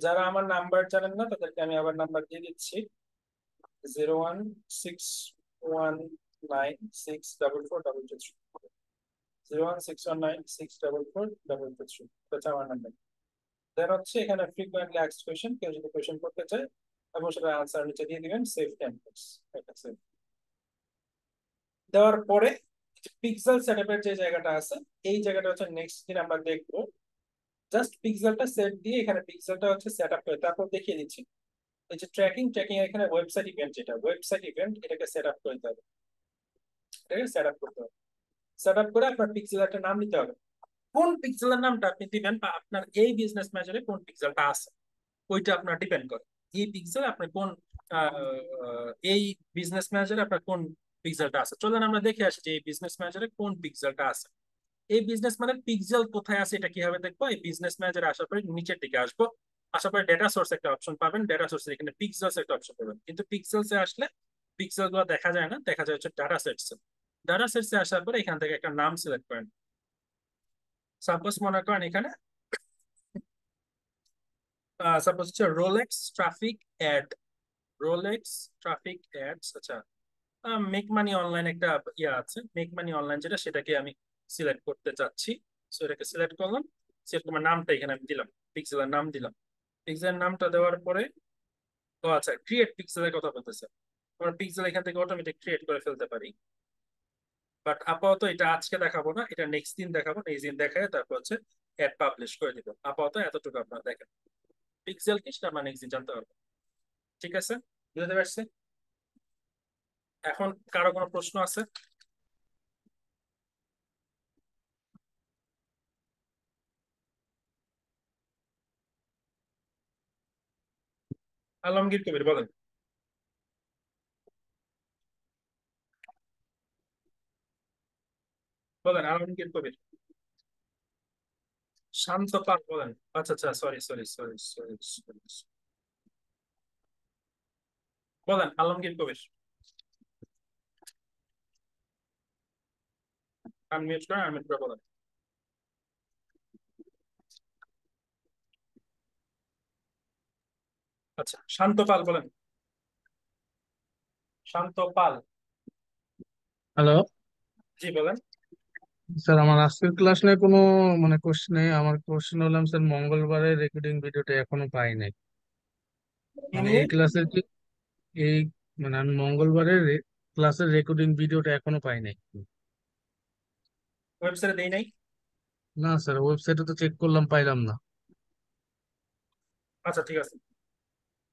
যারা আমার নাম্বার জানেন না তাদেরকে আমি আবার নাম্বার দিয়ে দিচ্ছি, 0161964422 0161964422 হচ্ছে আমার নাম্বার। দেন হচ্ছে এখানে ফ্রিকোয়েন্টলি আস্কড কোয়েশ্চেন, কেউ যদি কোয়েশ্চেন করতে চায় এবং সেটা আনসার নিচে দিয়ে দিবেন, সেভ টেমপ্লেটস, এটা সেভ দেওয়ার পরে পিক্সেল সেটআপের যে জায়গাটা আছে এই জায়গাটা হচ্ছে নেক্সট দিন আমরা দেখবো। জাস্ট পিক্সেলটা সেট দিয়ে এখানে পিক্সেলটা হচ্ছে সেট আপ করে তারপর দেখিয়ে দিচ্ছি। এই যে ট্র্যাকিং, ট্র্যাকিং এখানে ওয়েবসাইট ইভেন্ট, যেটা ওয়েবসাইট ইভেন্ট এটাকে সেট আপ করতে হবে, এটাকে সেট আপ করতে হবে। সেট আপ করে আপনার পিক্সেলের একটা নাম দিতে হবে। কোন পিক্সেলের নামটা আপনি দিবেন বা আপনার এই বিজনেস ম্যানেজারে কোন পিক্সেলটা আছে ওইটা আপনার ডিপেন্ড করে। এই পিক্সেল আপনি কোন এই বিজনেস ম্যানেজারে আপনার কোন পিক্সেলটা আছে। চলেন আমরা দেখে আসি যে এই বিজনেস ম্যানেজারে কোন পিক্সেলটা আছে। এই বিজনেস ম্যানেজার পিক্সেল কোথায় আছে এটা কিভাবে দেখবো, এই বিজনেস ম্যানেজারে আসার পরে নিচের দিকে আসবো, আসার পরে ডেটা সোর্স একটা অপশন পাবেন, ডেটা সোর্স এখানে পিক্সেলস একটা অপশন পাবেন, কিন্তু পিক্সেলস এ আসলে পিক্সেল গুলো দেখা যায় না, দেখা যায় হচ্ছে ডাটা সেটস। ডাটা সেটস এ আসার পরে এখান থেকে একটা নাম সিলেক্ট করেন। সাপোজ মনে করেন এখানে সাপোজ হচ্ছে Rolex traffic add, Rolex traffic ads. আচ্ছা, মেক মানি অনলাইন একটা ইয়া আছে, মেক মানি অনলাইন যেটা, সেটাকে আমি সিলেক্ট করতে চাচ্ছি। সো এটাকে সিলেক্ট করলাম, সিলেক্ট আমার নামটা এখানে আমি দিলাম, পিক্সেলের নাম দিলাম। পিক্সেলের নামটা দেওয়ার পরে ও আচ্ছা ক্রিয়েট পিক্সেলের কথা বলতেছে, আমরা পিক্সেল এখান থেকে অটোমেটিক ক্রিয়েট করে ফেলতে পারি। বাট আপাতত এটা আজকে দেখাবো না, এটা নেক্সট দিন দেখাবো, নেক্সট দিন দেখায় তারপর হচ্ছে অ্যাড পাবলিশ করে দিব। আপাতত এতটুকু আপনারা দেখেন, পিক্সেল কি সেটা আমরা নেক্সট দিন জানতে পারবো, ঠিক আছে। বুঝতে পারছি। এখন কারো কোনো প্রশ্ন আছে? আলমগীর কবির বলেন। বলেন আলমগীর কবির। শান্ত পাল বলেন। আচ্ছা আচ্ছা, sorry sorry sorry sorry sorry, বলেন আলমগীর কবির। আনমিউট করেন, আনমিউট করে বলেন। আচ্ছা, শান্ত পাল বলেন। শান্ত পাল। হ্যালো জি বলেন। স্যার, আমার আজকের ক্লাস নিয়ে কোনো মানে কোশ্চেন নেই। আমার কোশ্চেন হলাম স্যার, মঙ্গলবারের রেকর্ডিং ভিডিওটা এখনো পাই নাই। কি মানে নিয়ে? এই ক্লাসের কি এই মানে আমি মঙ্গলবারের ক্লাসের রেকর্ডিং ভিডিওটা এখনো পাই নাই। ওয়েবসাইটে দেই নাই? না স্যার, ওয়েবসাইটে তো চেক করলাম, পাইলাম না। আচ্ছা ঠিক আছে।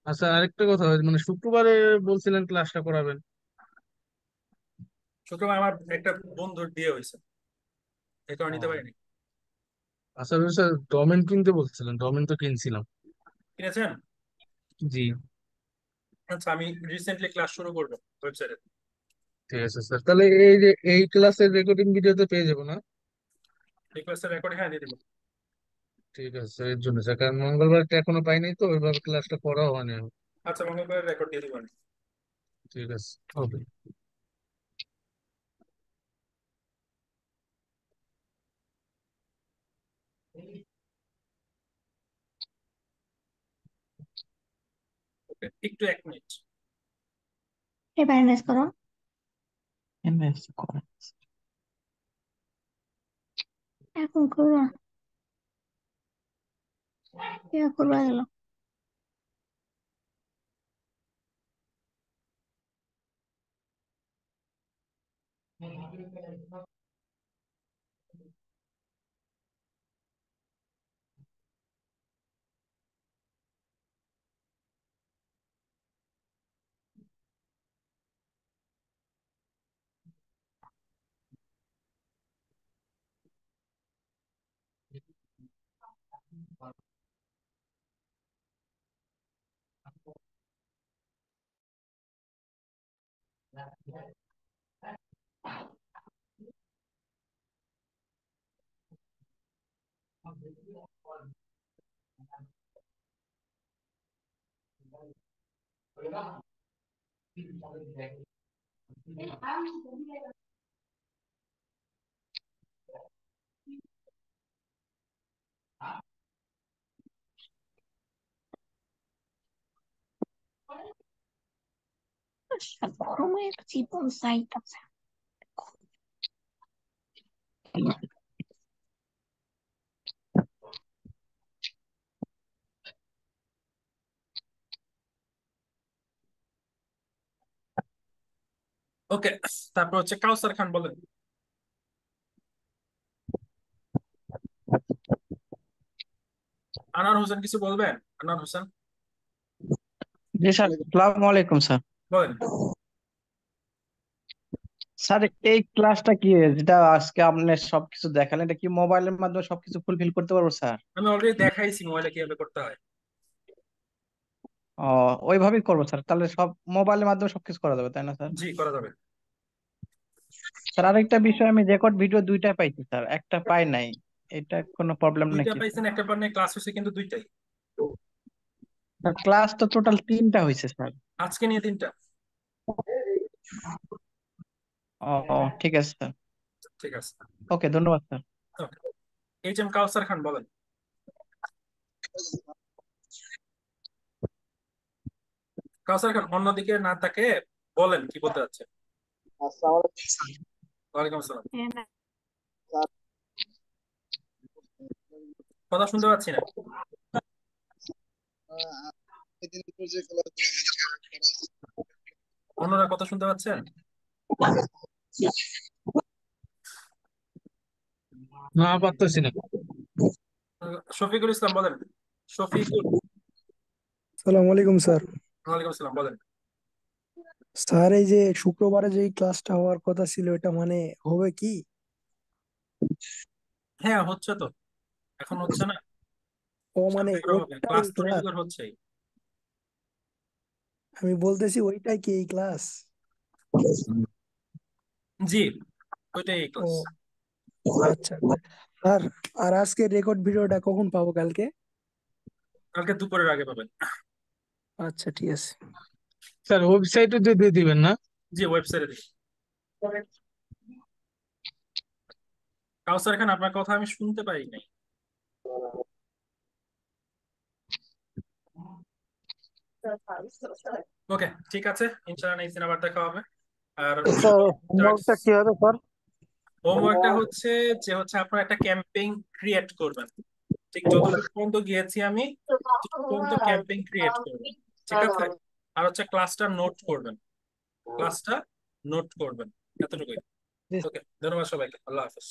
আচ্ছা, আরেকটা কথা, মানে শুক্রবারে বলছিলেন ক্লাসটা করাবেন। শুক্রবার আমার একটা বন্ধুর বিয়ে হয়েছে, এই কারণে নিতে ও পারিনি। আচ্ছা স্যার, ডোমেন কিনতে বলছিলেন, ডোমেন তো কিনছিলাম। কিনেছেন? জি। আচ্ছা, আমি রিসেন্টলি ক্লাস শুরু করবো ওয়েবসাইটে। ঠিক আছে স্যার, তাহলে এই যে এই ক্লাসের রেকর্ডিং ভিডিওতে পেয়ে যাবো না? এই ক্লাসের রেকর্ড, হ্যাঁ, দিয়ে দিব। ঠিক আছে স্যার, এর জন্য স্যার, কারণ মঙ্গলবারটা এখনো পাইনি তো, ওইভাবে ক্লাসটা করাও হয়নি আমার। আচ্ছা, মঙ্গলবার রেকর্ড দিয়ে দিব আমি। ঠিক আছে, ওকে। ওকে, একটু 1 মিনিট। এবার ইনভেস্ট করো। ইনভেস্ট করে এখন করো না, করবা গেল। গরমে একটা চিপন সাইট আছে। ওকে, তারপর হচ্ছে কাউসার খান, বলেন। আনার হোসেন কিছু বলবেন? আনার হোসেন, জি স্যার, আসসালামু আলাইকুম স্যার। বলেন। স্যার, এই ক্লাসটা কি, যেটা আজকে আপনি সবকিছু দেখালেন, এটা কি মোবাইলের মাধ্যমে সবকিছু ফুলফিল করতে পারবো স্যার? আমি অলরেডি দেখাইছি মোবাইলে কিভাবে করতে হয়। ও, ওইভাবেই করবো স্যার, তাহলে সব মোবাইলের মাধ্যমে সবকিছু করা যাবে তাই না স্যার? জি, করা যাবে। স্যার, আরেকটা বিষয়, আমি রেকর্ড ভিডিও দুইটা পাইছি স্যার, একটা পাই নাই, এটা কোনো প্রবলেম দুইটা নাকি স্যার? পাইছেন, একটা পার নিয়ে ক্লাস হয়েছে কিন্তু দুইটাই। স্যার, ক্লাস তো টোটাল 3টা হয়েছে স্যার। আজকে নিয়ে 3টা। ও, ঠিক আছে স্যার। ঠিক আছে। ওকে, ধন্যবাদ স্যার। ওকে, এইচ এম কাউসার খান, বলেন। কাউসার খান, অন্যদিকে না তাকে বলেন কি বলতে যাচ্ছে। ওয়ালাইকুম আসসালাম। কথা শুনতে পাচ্ছি না। অন্যরা কথা শুনতে পাচ্ছেন? না, পারতেছি না। শফিকুল ইসলাম, বলেন। শফিকুল। সালাম আলাইকুম স্যার। ওয়ালাইকুম আসসালাম, বলেন। স্যার, এই যে শুক্রবারে যে ক্লাসটা হওয়ার কথা ছিল, এটা মানে হবে কি? হ্যাঁ, হচ্ছে তো, এখন হচ্ছে না, ও মানে সামনে আরো হবে, ওইটাই ক্লাস তো ক্লাস? রেগুলার হচ্ছেই। আমি বলতেছি ওইটাই কি এই ক্লাস? জি, ওইটাই এই ও ক্লাস। আচ্ছা আচ্ছা। স্যার, আর আজকে রেকর্ড ভিডিওটা কখন পাবো? কালকে? কালকে দুপুরের আগে পাবেন। আচ্ছা, ঠিক আছে। স্যার, ওয়েবসাইটে দিয়ে দিবেন না? জি, ওয়েবসাইটে দিই। কাউসার খান, আপনার কথা আমি শুনতে পাই নাই। ওকে, ঠিক আছে, ইনশাআল্লাহ নেক্সট দিন আবার দেখা হবে। আর স্যার, হোমওয়ার্কটা কি হবে স্যার? হোমওয়ার্কটা হচ্ছে যে আপনার একটা ক্যাম্পেইন ক্রিয়েট করবেন। ঠিক যতটুকু পর্যন্ত গিয়েছি আমি, ততটুকু পর্যন্ত ক্যাম্পেইন ক্রিয়েট করবেন। ঠিক আছে, আর হচ্ছে ক্লাসটা নোট করবেন, ক্লাসটা নোট করবেন, এতটুকুই। ওকে, ধন্যবাদ সবাইকে, আল্লাহ হাফেজ।